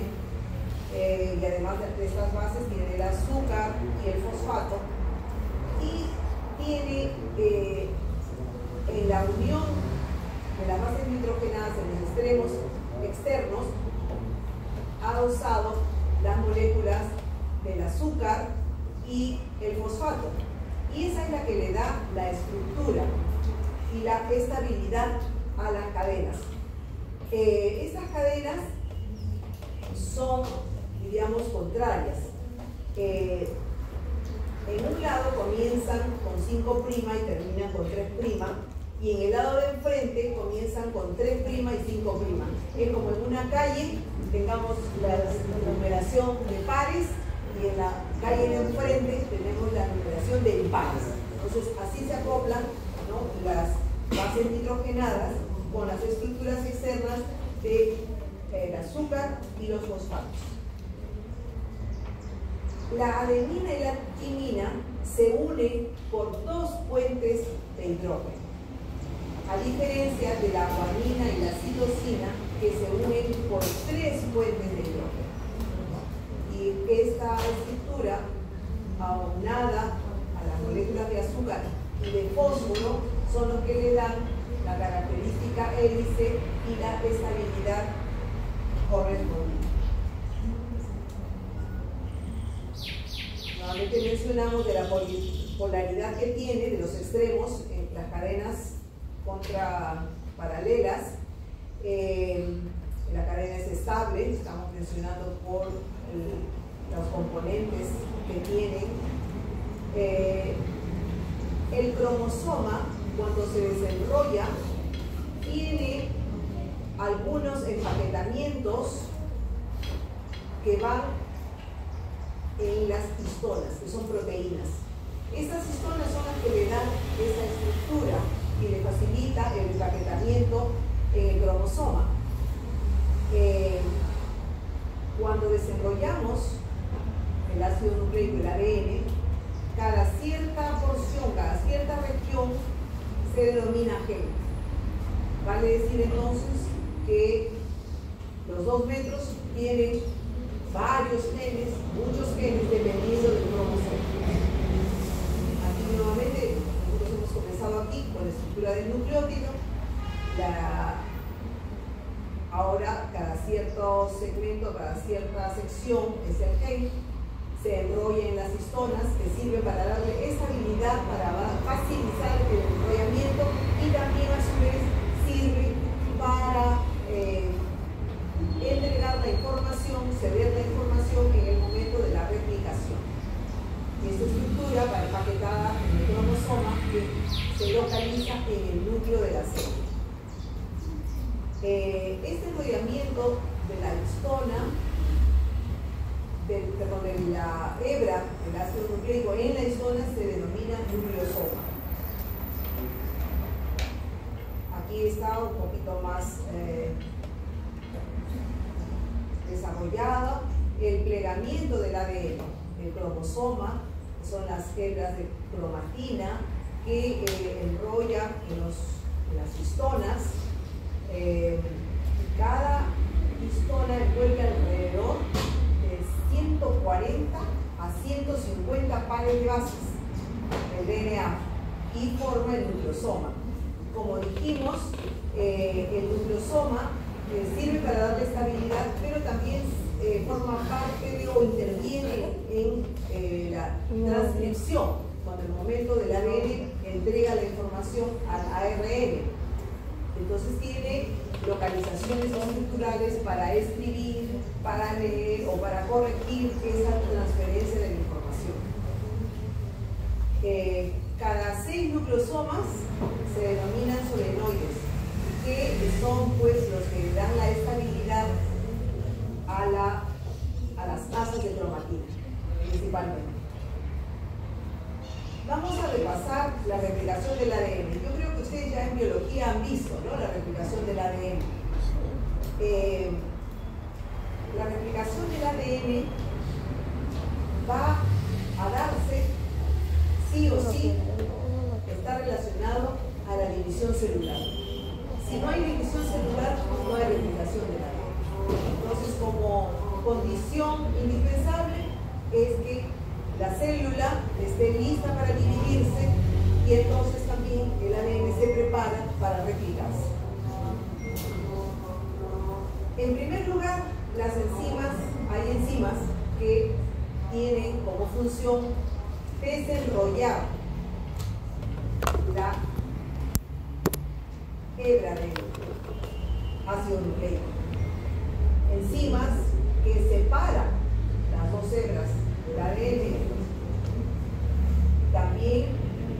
Speaker 1: y además de estas bases tiene el azúcar y el fosfato, y tiene en la unión de las bases nitrogenadas en los extremos externos adosado las moléculas del azúcar y el fosfato, y esa es la que le da la estructura y la estabilidad a las cadenas. Estas cadenas son, diríamos, contrarias. En un lado comienzan con 5' y terminan con 3', y en el lado de enfrente comienzan con 3' y 5'. Es como en una calle tengamos la numeración de pares, y en la calle de enfrente tenemos la numeración de impares. Entonces así se acoplan, ¿no?, las bases nitrogenadas con las estructuras externas del azúcar y los fosfatos. La adenina y la timina se unen por 2 puentes de hidrógeno, a diferencia de la guanina y la citosina, que se unen por 3 puentes de hidrógeno. Y esta estructura, aunada a las moléculas de azúcar y de fósforo, son los que le dan la característica hélice y la estabilidad correspondiente. Nuevamente mencionamos de la polaridad que tiene de los extremos en las cadenas contraparalelas. La cadena es estable, estamos mencionando por los componentes que tienen. El cromosoma, cuando se desenrolla, tiene algunos empaquetamientos que van en las histonas, que son proteínas. Estas histonas son las que le dan esa estructura y le facilita el empaquetamiento en el cromosoma. Cuando desenrollamos el ácido nucleico y el ADN, cada cierta porción, cada cierta región se denomina gen. Vale decir entonces que los 2 metros tienen varios genes, muchos genes, dependiendo del cromosoma. Aquí nuevamente nosotros nucleótido, ahora cada cierto segmento, cada cierta sección es el gen, se enrolla en las histonas que sirve para darle estabilidad, para facilitar el enrollamiento y también a su vez sirve para entregar la información, ceder la información en el momento de la replicación. Esta estructura va empaquetada en el cromosoma que se localiza en el núcleo de la célula. Este enrollamiento de la histona, de la hebra del ácido nucleico en la histona se denomina nucleosoma. Aquí está un poquito más desarrollado el plegamiento del ADN. El cromosoma son las hebras de cromatina que enrollan en las histonas. Cada histona envuelve alrededor de 140 a 150 pares de bases del DNA y forma el nucleosoma. Como dijimos, el nucleosoma sirve para darle estabilidad, pero también forma parte o interviene en la transcripción, cuando en el momento del ADN entrega la información al ARN. Entonces tiene localizaciones estructurales para escribir, para leer o para corregir esa transferencia de la información. Cada 6 nucleosomas se denominan solenoides, que son pues los que dan la estabilidad a las masas de cromatina, principalmente. Vamos a repasar la replicación del ADN. Yo creo que ustedes ya en biología han visto, ¿no?, la replicación del ADN. La replicación del ADN va a darse, sí o sí, está relacionado a la división celular. Si no hay división celular, no hay replicación del ADN. Entonces, como condición indispensable es que la célula esté lista para dividirse y entonces también el ADN se prepara para replicarse. En primer lugar, las enzimas, hay enzimas que tienen como función desenrollar la hebra del ácido nucleico. Enzimas que separan las dos hebras del ADN. También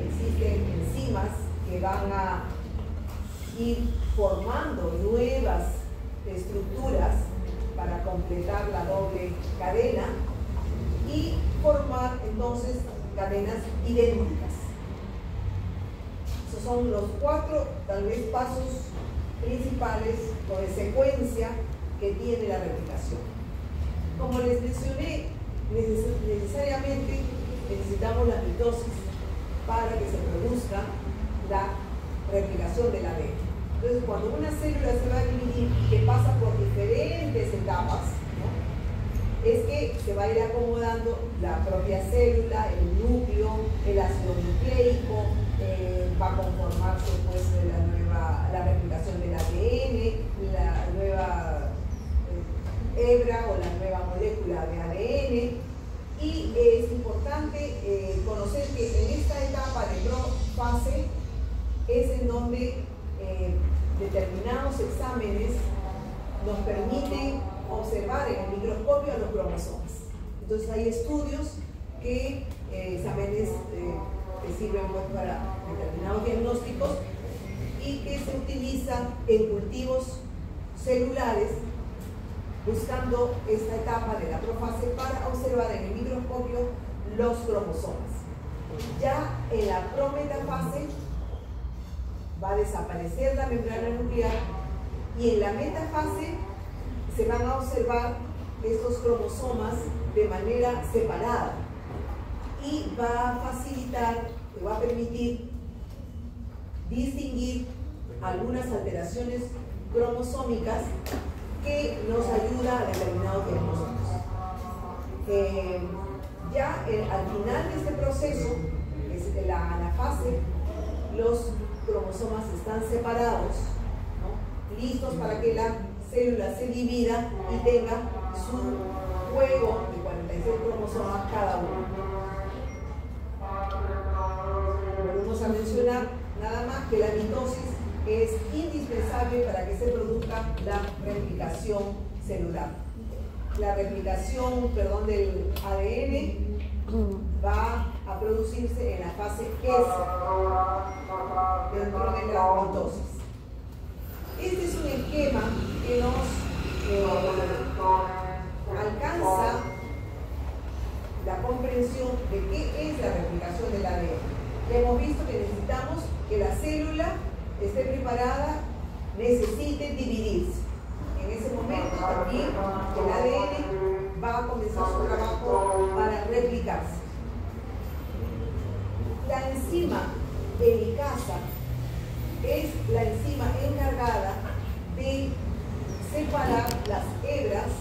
Speaker 1: existen enzimas que van a ir formando nuevas estructuras para completar la doble cadena y formar entonces cadenas idénticas. Esos son los 4 tal vez pasos principales o de secuencia que tiene la replicación. Como les mencioné, necesariamente necesitamos la mitosis para que se produzca la replicación del ADN. Entonces, cuando una célula se va a dividir, que pasa por diferentes etapas, ¿no?, es que se va a ir acomodando la propia célula, el núcleo, el ácido nucleico, va a conformarse pues la replicación del ADN, la nueva hebra o la nueva molécula de ADN. Y es importante conocer que en esta etapa de profase es en donde determinados exámenes nos permiten observar en el microscopio a los cromosomas. Entonces hay estudios que, exámenes que sirven pues, para determinados diagnósticos y que se utilizan en cultivos celulares buscando esta etapa de la profase para observar en el microscopio los cromosomas. Ya en la prometafase va a desaparecer la membrana nuclear y en la metafase se van a observar estos cromosomas de manera separada y va a facilitar, va a permitir distinguir algunas alteraciones cromosómicas que nos ayuda a determinados diagnósticos. Ya al final de este proceso, es la anafase, los cromosomas están separados, ¿no? Listos para que la célula se divida y tenga su juego de 46 cromosomas cada uno. Volvemos a mencionar nada más que la mitosis es indispensable para que se produzca la replicación celular. La replicación, del ADN va a producirse en la fase S, dentro de la mitosis. Este es un esquema que nos alcanza la comprensión de qué es la replicación del ADN. Ya hemos visto que necesitamos que la célula esté preparada, necesite dividirse. En ese momento también el ADN va a comenzar su trabajo para replicarse. La enzima helicasa es la enzima encargada de separar las hebras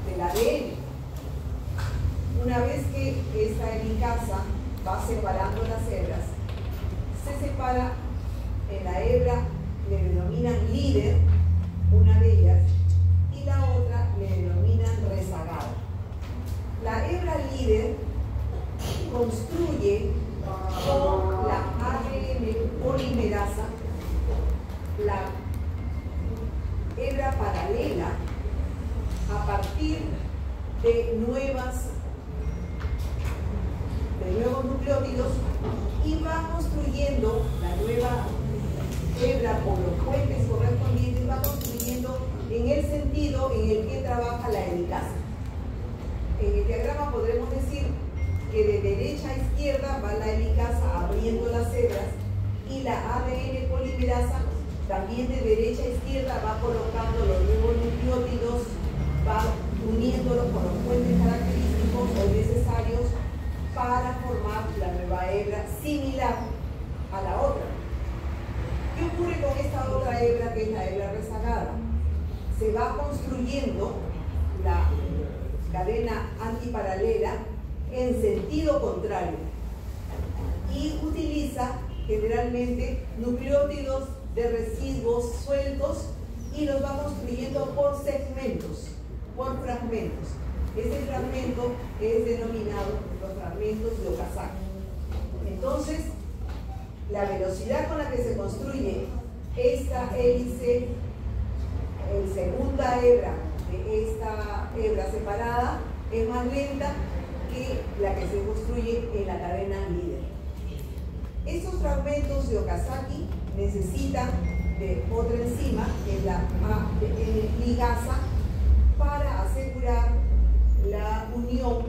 Speaker 1: del ADN. Una vez que esta helicasa va separando las hebras, se separa en la hebra, le denominan líder, una de ellas, y la otra le denominan rezagada. La hebra líder construye con la ADN polimerasa la hebra paralela a partir de nuevos nucleótidos y va construyendo la nueva hebra por los puentes correspondientes, va construyendo en el sentido en el que trabaja la helicasa. En el diagrama podremos decir que de derecha a izquierda va la helicasa abriendo las hebras y la ADN polimerasa también de derecha a izquierda va colocando los nuevos nucleótidos, va uniéndolos con los puentes característicos o necesarios para formar la nueva hebra similar a la otra. ¿Qué ocurre con esta otra hebra que es la hebra rezagada? Se va construyendo la cadena antiparalela en sentido contrario y utiliza generalmente nucleótidos de residuos sueltos y los va construyendo por segmentos, por fragmentos. Ese fragmento es denominado los fragmentos de Okazaki. Entonces, la velocidad con la que se construye esta hélice, la segunda hebra de esta hebra separada, es más lenta que la que se construye en la cadena líder. Estos fragmentos de Okazaki necesitan de otra enzima, que es la ADN ligasa, para asegurar la unión,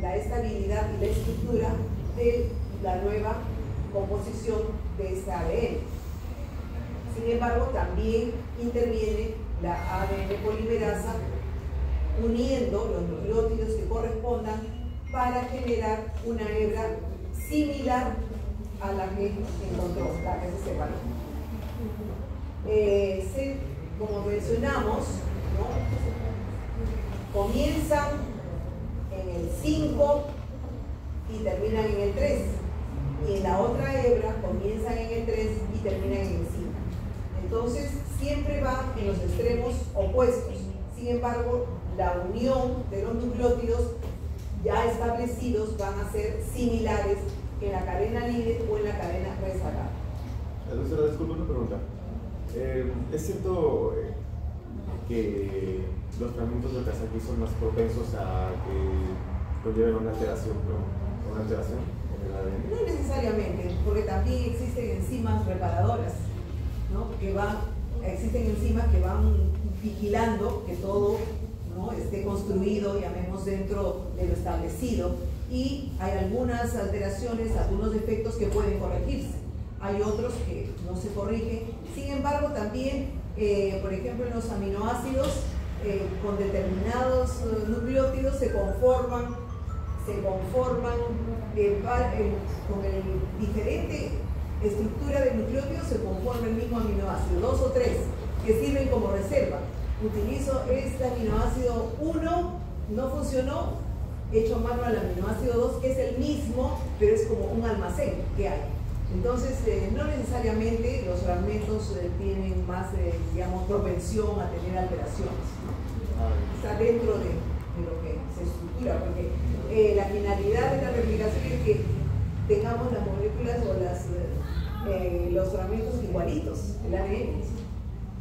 Speaker 1: la estabilidad y la estructura de la nueva composición de esta ADN. Sin embargo, también interviene la ADN polimerasa uniendo los nucleótidos que correspondan para generar una hebra similar a la que encontró, la que se separó. Como mencionamos, ¿no? Comienzan en el 5 y terminan en el 3. Y en la otra hebra comienzan en el 3 y terminan en el 5. Entonces siempre van en los extremos opuestos. Sin embargo, la unión de los nucleótidos ya establecidos van a ser similares en la cadena líder o en la cadena rezagada.
Speaker 3: Doctora, disculpe una pregunta. ¿Es cierto que los fragmentos de Okazaki son más propensos a que conlleven una alteración en el ADN?
Speaker 1: No necesariamente, porque también existen enzimas reparadoras, ¿no? Existen enzimas que van vigilando que todo, ¿no?, esté construido, llamemos, dentro de lo establecido, y hay algunas alteraciones, algunos defectos que pueden corregirse. Hay otros que no se corrigen. Sin embargo, también, por ejemplo, en los aminoácidos, con determinados nucleótidos se conforman con el diferente estructura del nucleótido se conforma el mismo aminoácido, 2 o 3, que sirven como reserva. Utilizo este aminoácido 1, no funcionó, echo mano al aminoácido 2, que es el mismo, pero es como un almacén que hay. Entonces, no necesariamente los fragmentos tienen más, digamos, propensión a tener alteraciones, ¿no? Está dentro de lo que se estructura, porque la finalidad de la replicación es que tengamos las moléculas o los fragmentos igualitos, el ADN.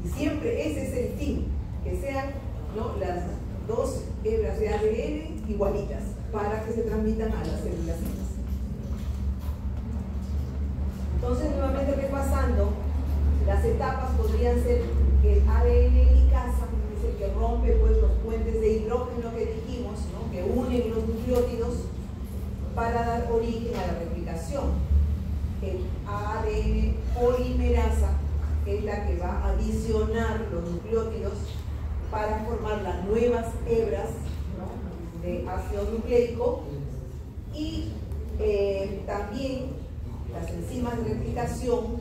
Speaker 1: Y siempre ese es el fin, que sean, ¿no?, las dos hebras de ADN igualitas para que se transmitan a las células. Entonces, nuevamente repasando, las etapas podrían ser que el ADN helicasa, que es el que rompe pues los puentes de hidrógeno que dijimos, ¿no?, que unen los nucleótidos para dar origen a la replicación. El ADN polimerasa es la que va a adicionar los nucleótidos para formar las nuevas hebras, ¿no?, de ácido nucleico. Y también las enzimas de replicación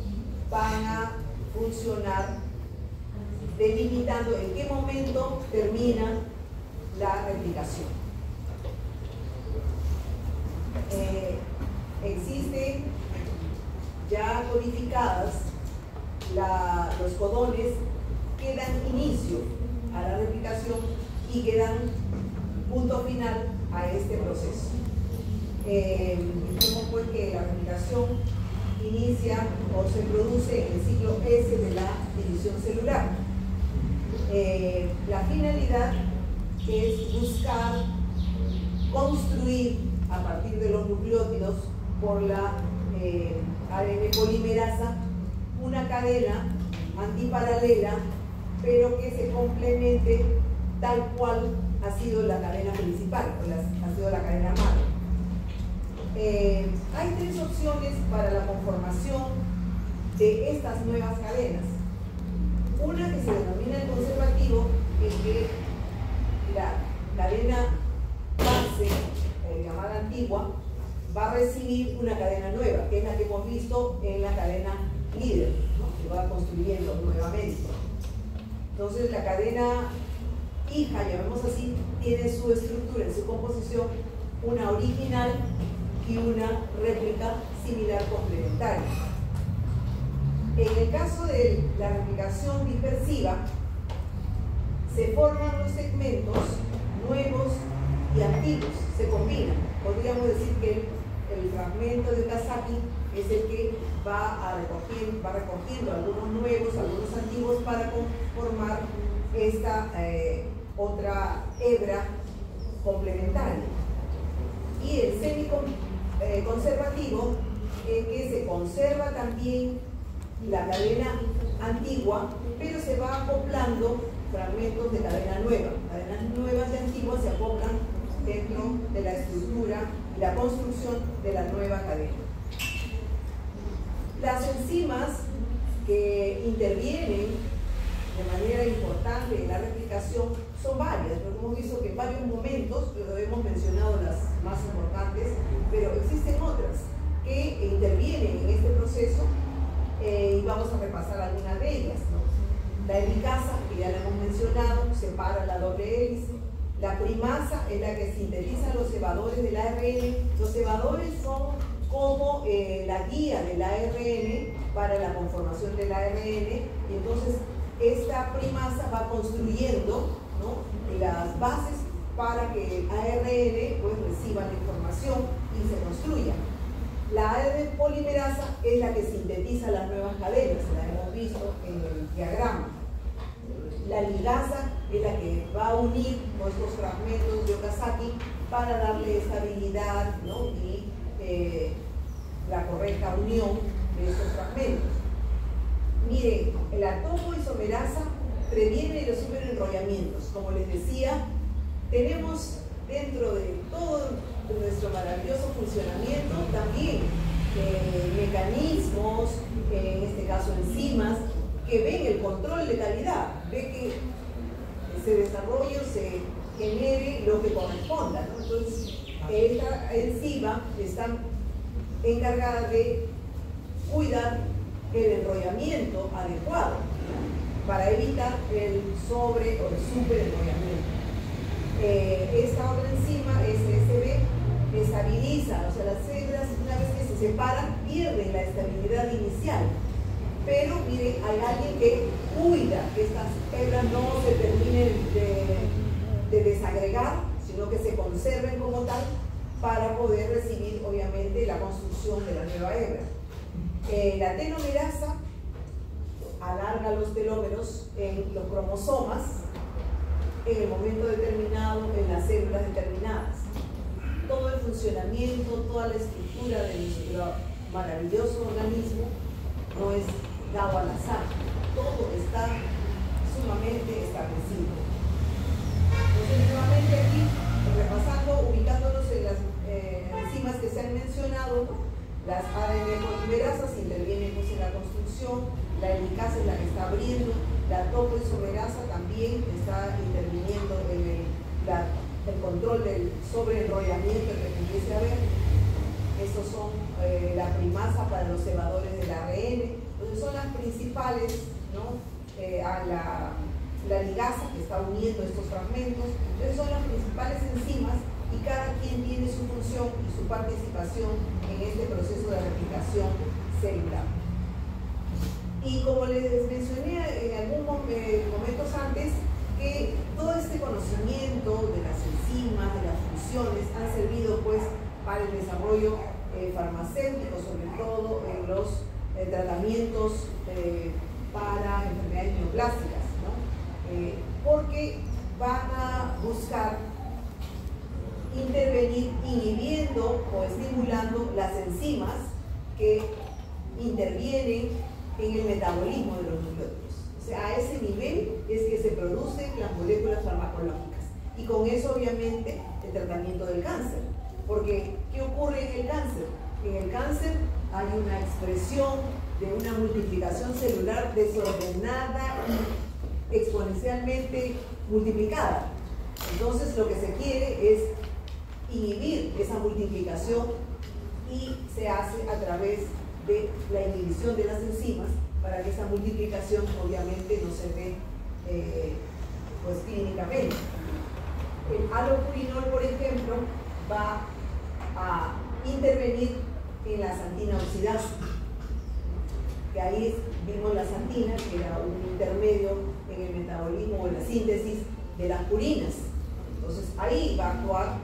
Speaker 1: van a funcionar delimitando en qué momento termina la replicación. Existen ya codificadas los codones que dan inicio a la replicación y que dan punto final a este proceso. Dijimos pues que la replicación inicia o se produce en el ciclo S de la división celular. La finalidad es buscar construir a partir de los nucleótidos por la ADN polimerasa una cadena antiparalela, pero que se complemente tal cual ha sido la cadena principal, o ha sido la cadena madre. Hay tres opciones para la conformación de estas nuevas cadenas. Una que se denomina el conservativo, en que la cadena base, llamada antigua, va a recibir una cadena nueva, que es la que hemos visto en la cadena líder, ¿no?, que va construyendo nuevamente. Entonces, la cadena hija, llamemos así, tiene su estructura, en su composición, una original y una réplica similar complementaria. En el caso de la replicación dispersiva, se forman los segmentos nuevos y antiguos, se combinan. Podríamos decir que el fragmento de Okazaki es el que va recogiendo algunos nuevos, algunos antiguos para formar esta otra hebra complementaria. Y el semiconservativo, que se conserva también la cadena antigua, pero se va acoplando fragmentos de cadena nueva. Cadenas nuevas y antiguas se acoplan dentro de la estructura y la construcción de la nueva cadena. Las enzimas que intervienen de manera importante en la replicación son varias, porque hemos visto que en varios momentos, pero hemos mencionado las más importantes, pero existen otras que intervienen en este proceso y vamos a repasar algunas de ellas, ¿no? La helicasa, que ya la hemos mencionado, separa la doble hélice. La primasa es la que sintetiza los cebadores del ARN. Los cebadores son como la guía del ARN para la conformación del ARN, y entonces esta primasa va construyendo, ¿no?, las bases para que el ARN pues reciba la información y se construya. La ARN polimerasa es la que sintetiza las nuevas cadenas, la hemos visto en el diagrama. La ligasa es la que va a unir nuestros fragmentos de Okazaki para darle estabilidad, ¿no?, y la correcta unión de estos fragmentos. Miren, la topoisomerasa previene los superenrollamientos. Como les decía, tenemos dentro de todo nuestro maravilloso funcionamiento también mecanismos, en este caso enzimas, que ven el control de calidad, ve que se desarrolle, se genere lo que corresponda, ¿no? Entonces, esta enzima está encargada de cuidar el enrollamiento adecuado para evitar el sobre o el superenrollamiento. Esta otra enzima, SSB, estabiliza, o sea, las células, una vez que se separan, pierden la estabilidad inicial. Pero miren, hay alguien que cuida que estas hebras no se terminen de desagregar, sino que se conserven como tal para poder recibir obviamente la construcción de la nueva hebra. La telomerasa alarga los telómeros en los cromosomas en el momento determinado, en las células determinadas. Todo el funcionamiento, toda la estructura de nuestro maravilloso organismo no es dado al azar, todo está sumamente establecido. Entonces, nuevamente aquí, repasando, ubicándonos en las enzimas que se han mencionado, las ADN polimerasas intervienen pues en la construcción, la helicasa es la que está abriendo, la topoisomerasa también está interviniendo en el control del sobreenrollamiento que empiece a haber. Estos son la primasa para los cebadores del ARN. Entonces son las principales, ¿no? A la ligasa que está uniendo estos fragmentos. Entonces son las principales enzimas y cada quien tiene su función y su participación en este proceso de replicación celular. Y como les mencioné en algunos momentos antes, que todo este conocimiento de las enzimas, de las funciones, han servido pues para el desarrollo farmacéutico, sobre todo en los tratamientos para enfermedades neoplásicas, ¿no? Porque van a buscar intervenir inhibiendo o estimulando las enzimas que intervienen en el metabolismo de los nucleótidos. O sea, a ese nivel es que se producen las moléculas farmacológicas. Y con eso, obviamente, el tratamiento del cáncer. Porque, ¿qué ocurre en el cáncer? En el cáncer hay una expresión de una multiplicación celular desordenada y exponencialmente multiplicada. Entonces, lo que se quiere es inhibir esa multiplicación y se hace a través de la inhibición de las enzimas para que esa multiplicación obviamente no se dé pues clínicamente. El alopurinol, por ejemplo, va a intervenir en la santina oxidasa, que ahí vimos la santina, que era un intermedio en el metabolismo o en la síntesis de las purinas. Entonces ahí va a actuar,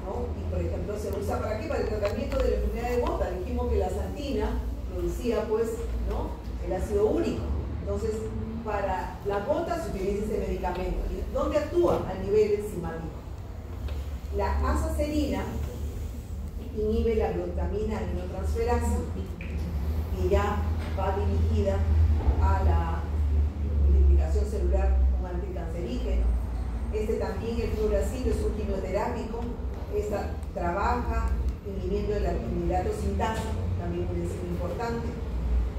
Speaker 1: ¿no? Y por ejemplo se usa ¿para qué? Para el tratamiento de la enfermedad de gota. Dijimos que la santina producía pues, ¿no?, el ácido úrico. Entonces para la gota se utiliza ese medicamento. ¿Y dónde actúa? A nivel enzimático. La azacerina inhibe la glutamina aminotransferasa y ya va dirigida a la multiplicación celular como anticancerígeno. También el fluoracilo es un quimioterápico. Esta trabaja inhibiendo la hidrato sintasa, también una enzima importante.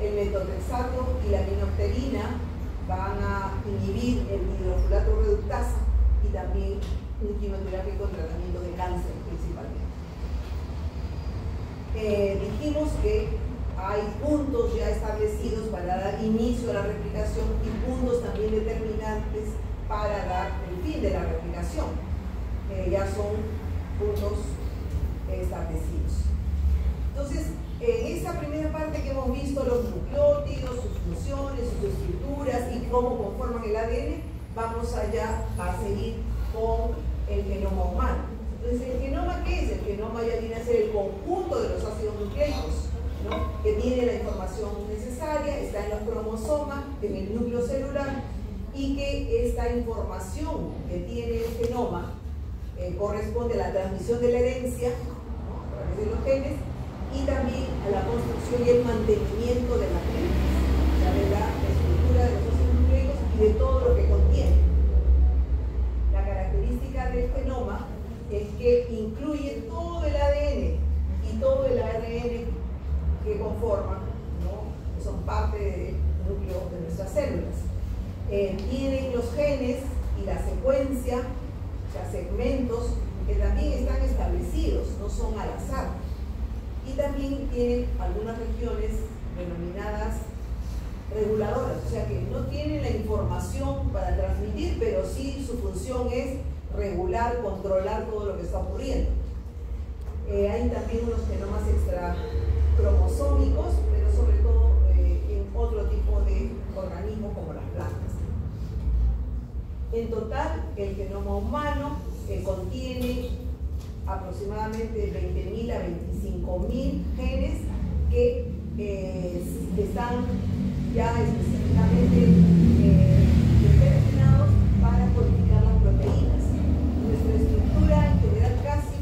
Speaker 1: El metotrexato y la minopterina van a inhibir el hidrofolato reductasa y también un quimioterápico en tratamiento de cáncer principalmente. Dijimos que hay puntos ya establecidos para dar inicio a la replicación y puntos también determinantes para dar el fin de la replicación. Ya son puntos establecidos. Entonces, en esta primera parte que hemos visto los nucleótidos, sus funciones, sus estructuras y cómo conforman el ADN, vamos allá a seguir con el genoma humano. Entonces, ¿el genoma qué es? El genoma ya viene a ser el conjunto de los ácidos nucleicos, ¿no?, que tiene la información necesaria, está en los cromosomas, en el núcleo celular, y que esta información que tiene el genoma corresponde a la transmisión de la herencia, ¿no?, a través de los genes, y también a la construcción y el mantenimiento de la génesis, o sea, de la estructura de los ácidos nucleicos y de todo lo que contiene. La característica del genoma es que incluye todo el ADN y todo el ARN que conforman, ¿no?, que son parte del núcleo de nuestras células. Tienen los genes y la secuencia, o sea, segmentos que también están establecidos, no son al azar. Y también tienen algunas regiones denominadas reguladoras, o sea que no tienen la información para transmitir, pero sí su función es regular, controlar todo lo que está ocurriendo. A hay también unos genomas extracromosómicos, pero sobre todo en otro tipo de organismos como las plantas. En total, el genoma humano contiene aproximadamente 20.000 a 25.000 genes que están ya específicamente determinados para codificar las proteínas. Nuestra estructura en general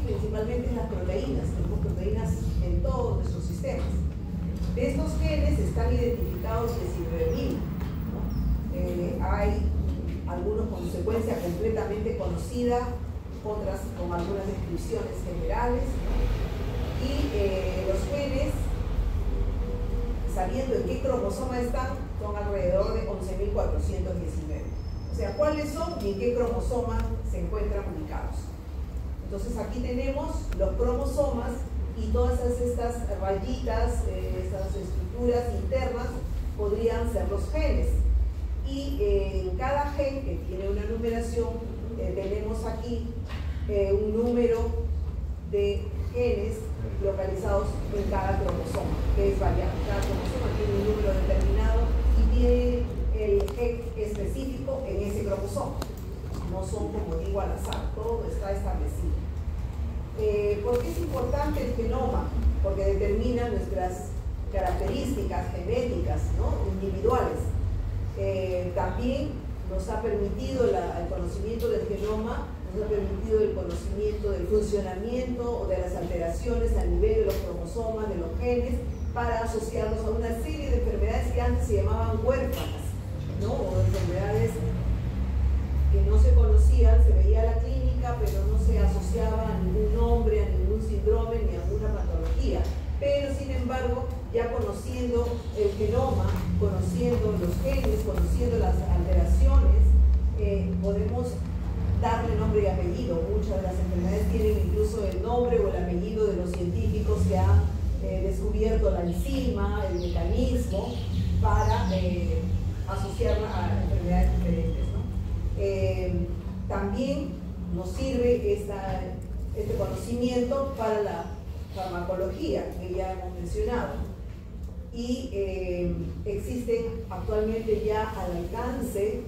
Speaker 1: principalmente es las proteínas. Tenemos proteínas en todos nuestros sistemas. De estos genes están identificados 19.000, ¿no? Hay algunos con secuencia completamente conocida, otras con algunas descripciones generales, y los genes, sabiendo en qué cromosoma están, son alrededor de 11.419. O sea, cuáles son y en qué cromosoma se encuentran ubicados. Entonces aquí tenemos los cromosomas y todas estas rayitas, estas estructuras internas podrían ser los genes. Y en cada gen, que tiene una numeración, tenemos aquí un número de genes localizados en cada cromosoma, que es variable. Cada cromosoma tiene un número determinado y tiene el gen específico en ese cromosoma. No son, como digo, al azar, todo está establecido. ¿Por qué es importante el genoma? Porque determina nuestras características genéticas, ¿no?, individuales. También nos ha permitido el conocimiento del genoma, nos ha permitido el conocimiento del funcionamiento o de las alteraciones a nivel de los cromosomas, de los genes, para asociarlos a una serie de enfermedades que antes se llamaban huérfanas, ¿no?, o enfermedades que no se conocían, se veía a la clínica, pero no se asociaba a ningún nombre, a ningún síndrome ni a alguna patología. Pero sin embargo, ya conociendo el genoma, conociendo los genes, conociendo las alteraciones, podemos darle nombre y apellido. Muchas de las enfermedades tienen incluso el nombre o el apellido de los científicos que han descubierto la enzima, el mecanismo, para asociarla a enfermedades diferentes, ¿no? También nos sirve este conocimiento para la farmacología, que ya hemos mencionado. Y existen actualmente ya al alcance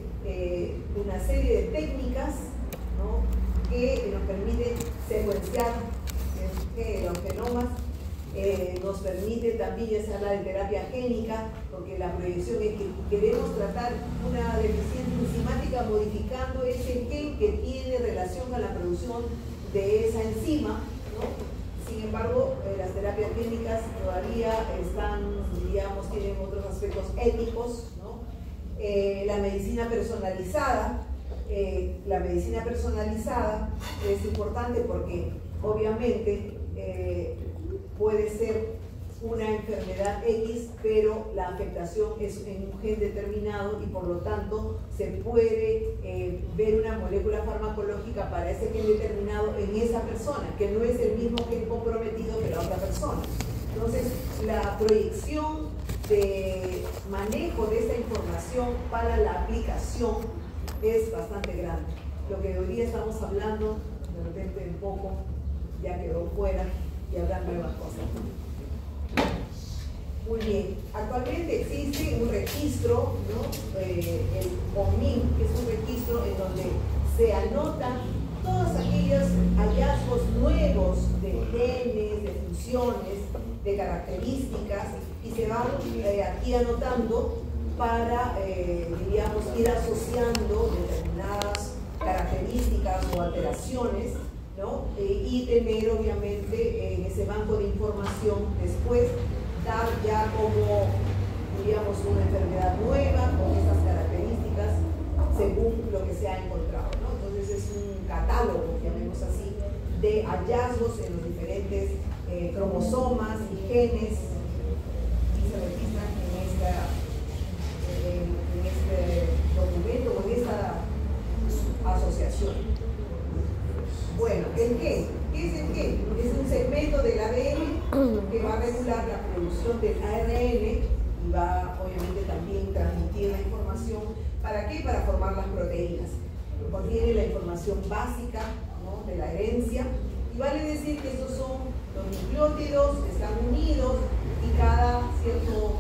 Speaker 1: una serie de técnicas, ¿no?, que nos permiten secuenciar los genomas. Nos permite también, ya se habla de terapia génica, porque la proyección es que queremos tratar una deficiencia enzimática modificando ese gen que tiene relación con la producción de esa enzima, ¿no? Sin embargo, las terapias génicas todavía están, digamos, tienen otros aspectos éticos, ¿no? La medicina personalizada. La medicina personalizada es importante porque obviamente puede ser una enfermedad X, pero la afectación es en un gen determinado y por lo tanto se puede ver una molécula farmacológica para ese gen determinado en esa persona, que no es el mismo gen comprometido que la otra persona. Entonces, la proyección de manejo de esta información para la aplicación es bastante grande. Lo que hoy día estamos hablando, de repente un poco ya quedó fuera y habrá nuevas cosas. Muy bien, actualmente existe un registro, ¿no?, el OMIM, que es un registro en donde se anotan todos aquellos hallazgos nuevos de genes, de funciones, de características, y se van aquí anotando para, diríamos, ir asociando determinadas características o alteraciones, ¿no?, y tener obviamente en ese banco de información después dar ya como, diríamos, una enfermedad nueva con esas características según lo que se ha encontrado, ¿no? Entonces es un catálogo, llamemos así, de hallazgos en los diferentes cromosomas y genes y se registran en este documento o en esta asociación. Bueno, el gen. ¿Qué es el gen? Es un segmento del ADN que va a regular la producción del ARN y va obviamente también transmitir la información. ¿Para qué? Para formar las proteínas. Contiene la información básica, ¿no?, de la herencia Y vale decir que estos son los nucleótidos, están unidos y cada cierto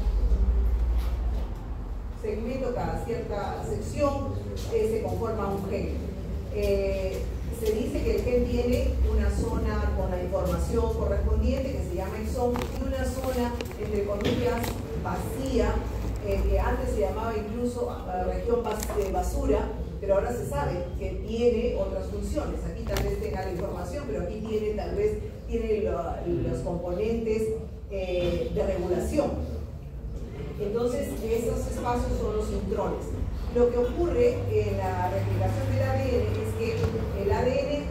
Speaker 1: segmento, cada cierta sección se conforma un gen. Se dice que el gen tiene una zona con la información correspondiente que se llama exón y una zona, entre comillas, vacía, que antes se llamaba incluso región basura, pero ahora se sabe que tiene otras funciones. Aquí tal vez tenga la información, pero aquí tiene tal vez los componentes de regulación. Entonces, esos espacios son los intrones. Lo que ocurre en la replicación del ADN es que el ADN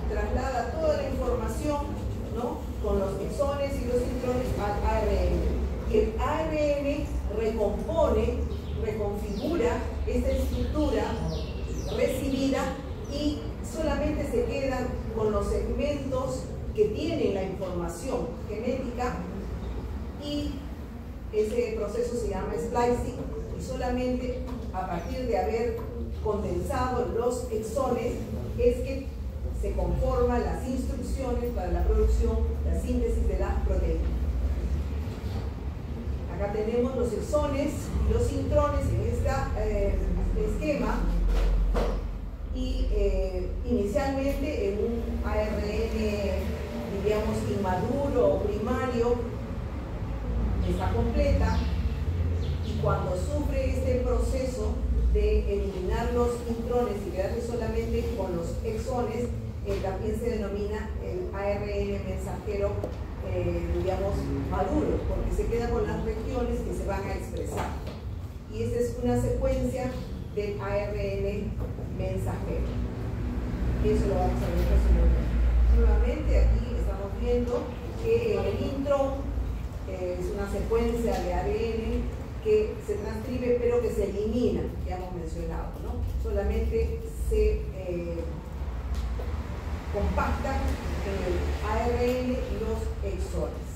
Speaker 1: traslada toda la información, ¿no?, con los exones y los intrones al ARN. Y el ARN recompone, reconfigura esta estructura recibida y solamente se quedan con los segmentos que tienen la información genética, y ese proceso se llama splicing, y solamente a partir de haber condensado los exones es que se conforman las instrucciones para la producción, la síntesis de las proteínas. Acá tenemos los exones y los intrones en este esquema, y inicialmente en un ARN, diríamos, inmaduro o primario, está completa, y cuando sufre este proceso de eliminar los intrones y quedarse solamente con los exones, también se denomina el ARN mensajero, digamos, maduro, porque se queda con las regiones que se van a expresar. Y esta es una secuencia del ARN mensajero. Eso lo vamos a ver próximamente. Nuevamente aquí estamos viendo que el intrón es una secuencia de ADN que se transcribe pero que se elimina, que hemos mencionado, ¿no? Solamente se compactan en el ARN y los exones.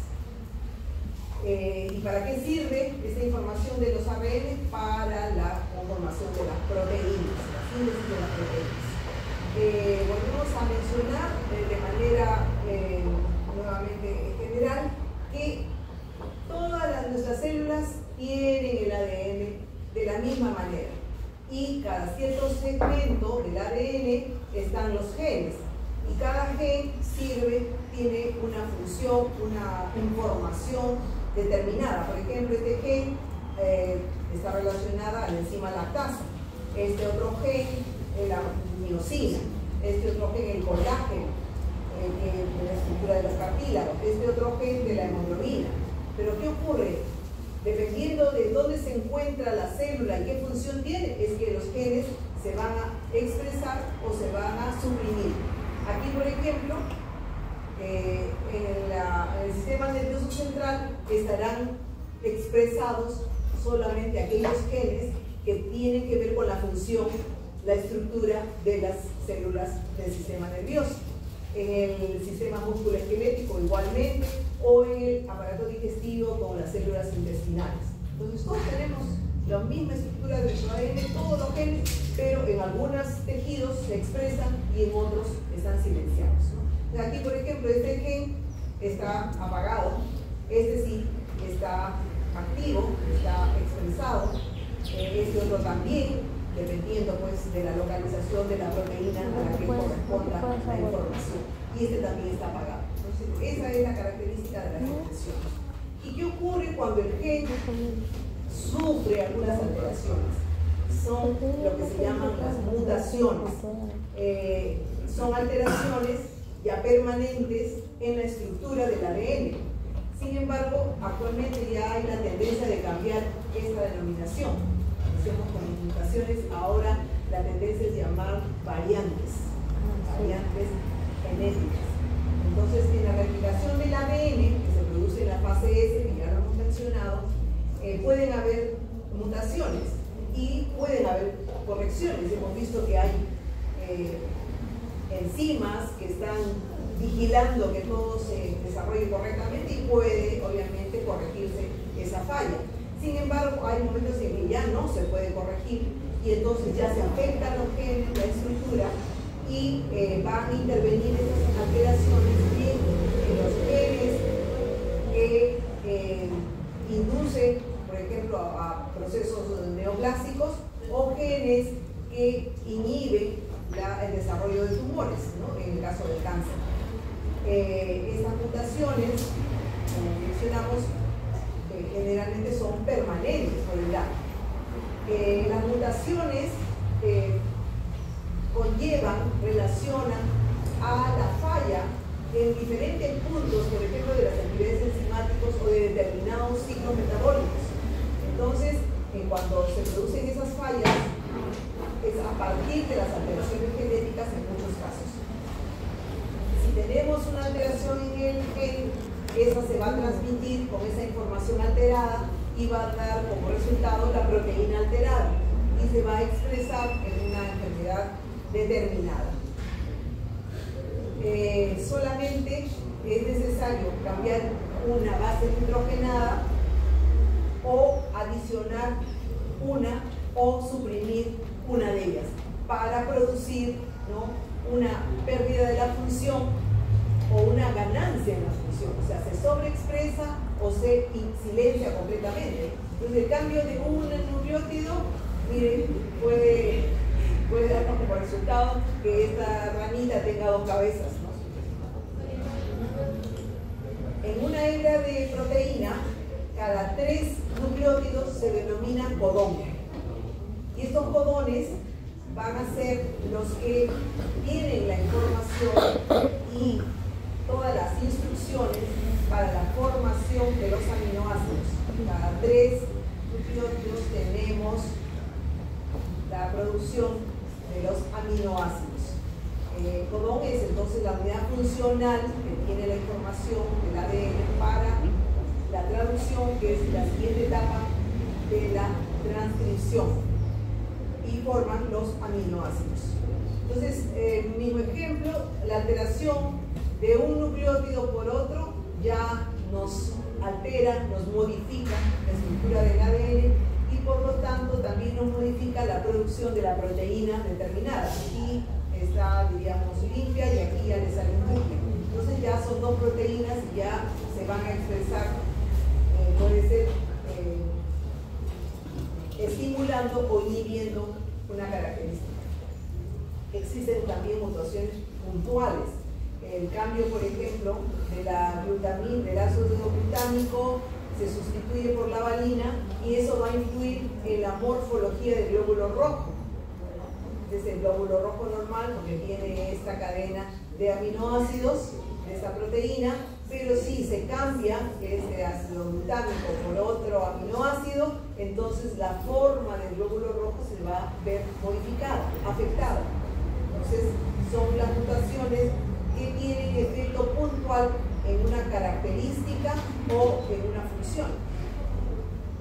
Speaker 1: ¿Y para qué sirve esta información de los ARN? Para la conformación de las proteínas, la síntesis de las proteínas. Volvemos a mencionar de manera nuevamente general que todas nuestras células tienen el ADN de la misma manera, y cada cierto segmento del ADN están los genes, y cada gen tiene una función, una información determinada. Por ejemplo, este gen está relacionada a la enzima lactasa, este otro gen la miosina, este otro gen el colágeno, de la estructura de los cartílagos, este otro gen de la hemoglobina. Pero ¿qué ocurre? Dependiendo de dónde se encuentra la célula y qué función tiene, es que los genes se van a expresar o se van a suprimir. Aquí, por ejemplo, en el sistema nervioso central estarán expresados solamente aquellos genes que tienen que ver con la función, la estructura de las células del sistema nervioso. En el sistema musculoesquelético igualmente, o en el aparato digestivo con las células intestinales. Entonces todos tenemos la misma estructura de nuestro ADN, todos los genes, pero en algunos tejidos se expresan y en otros están silenciados, ¿no? Aquí, por ejemplo, este gen está apagado, este sí está activo, está expresado, este otro también, dependiendo pues de la localización de la proteína a la que corresponda la información, y este también está apagado. Entonces, esa es la característica de la expresión. ¿Y qué ocurre cuando el gen sufre algunas alteraciones? Son lo que se llaman las mutaciones. Son alteraciones ya permanentes en la estructura del ADN. Sin embargo, actualmente ya hay la tendencia de cambiar esta denominación. Hacemos con mutaciones, ahora la tendencia es llamar variantes genéticas. Entonces, en la replicación del ADN, que se produce en la fase S, que ya lo hemos mencionado, pueden haber mutaciones y pueden haber correcciones. Hemos visto que hay enzimas que están vigilando que todo se desarrolle correctamente, y puede obviamente corregirse esa falla. Sin embargo, hay momentos en que ya no se puede corregir, y entonces ya se afectan los genes, la estructura, y van a intervenir esas alteraciones en los genes que inducen, por ejemplo, a procesos neoplásicos o genes que inhiben el desarrollo de tumores, ¿no? En el caso del cáncer. Estas mutaciones, como mencionamos, generalmente son permanentes por el año. Las mutaciones relacionan a la falla en diferentes puntos, por ejemplo, de las actividades enzimáticas o de determinados ciclos metabólicos. Entonces, cuando se producen esas fallas, es a partir de las alteraciones genéticas en muchos casos. Si tenemos una alteración en el gen, esa se va a transmitir con esa información alterada y va a dar como resultado la proteína alterada y se va a expresar en una enfermedad determinada. Solamente es necesario cambiar una base nitrogenada o adicionar una o suprimir una de ellas para producir, ¿no?, una pérdida de la función o una ganancia en la función. O sea, se sobreexpresa o se silencia completamente. Entonces, el cambio de un nucleótido, miren, puede darnos como resultado que esta ranita tenga dos cabezas, ¿no? En una hebra de proteína, cada 3 nucleótidos se denomina codón. Y estos codones van a ser los que tienen la información y todas las instrucciones para la formación de los aminoácidos. Cada 3 nucleótidos tenemos la producción de los aminoácidos. El codón es entonces la unidad funcional que tiene la información del ADN para la traducción, que es la siguiente etapa de la transcripción, y forman los aminoácidos. Entonces, mismo ejemplo, la alteración de un nucleótido por otro ya nos altera, nos modifica la estructura del ADN y por lo tanto también nos modifica la producción de la proteína determinada. Aquí está, diríamos, limpia y aquí ya le sale un núcleo. Entonces ya son 2 proteínas y ya se van a expresar, puede ser estimulando o inhibiendo una característica. Existen también mutaciones puntuales. El cambio, por ejemplo, de la glutamina, del ácido glutámico se sustituye por la valina y eso va a influir en la morfología del glóbulo rojo. Este es el glóbulo rojo normal porque tiene esta cadena de aminoácidos de esta proteína, pero si se cambia este ácido glutámico por otro aminoácido, entonces la forma del glóbulo rojo se va a ver modificada, afectada. Entonces son las mutaciones que tienen efecto puntual en una característica o en una función.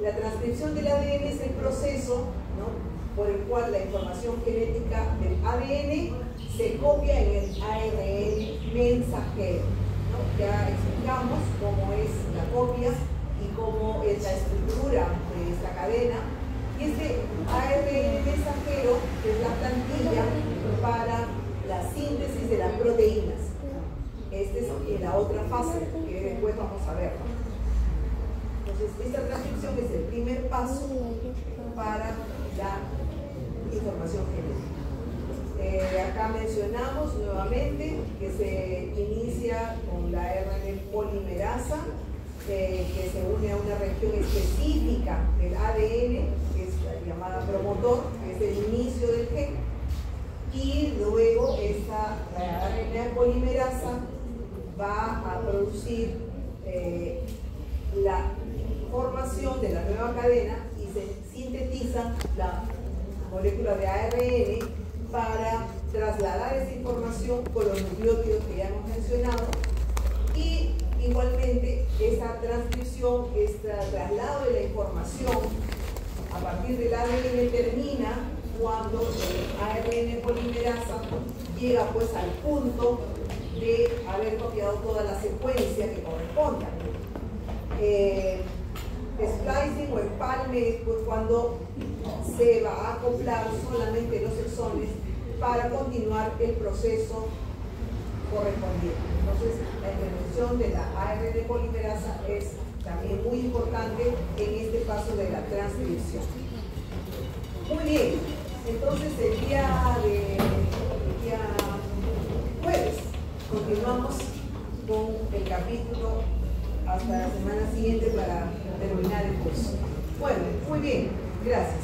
Speaker 1: La transcripción del ADN es el proceso, ¿no?, por el cual la información genética del ADN se copia en el ARN mensajero, ¿no? Ya explicamos cómo es la copia y cómo es la estructura de esta cadena. Y este ARN mensajero es la plantilla para la síntesis de las proteínas. Esta es la otra fase que después vamos a ver. Entonces, esta transcripción es el primer paso para la información genética. Acá mencionamos nuevamente que se inicia con la RNA polimerasa, que se une a una región específica del ADN, que es la llamada promotor, que es el inicio del gen, y luego esta RNA polimerasa va a producir la formación de la nueva cadena y se sintetiza la molécula de ARN para trasladar esa información con los nucleótidos que ya hemos mencionado, y igualmente esa transcripción, este traslado de la información a partir del ADN termina cuando el ARN polimerasa llega pues al punto de haber copiado toda la secuencia que corresponda. Splicing o empalme es pues cuando se va a acoplar solamente los exones para continuar el proceso correspondiente. Entonces, la intervención de la ARN polimerasa es también muy importante en este paso de la transcripción. Muy bien, entonces el día jueves continuamos con el capítulo hasta la semana siguiente para terminar el curso. Bueno, muy bien, gracias.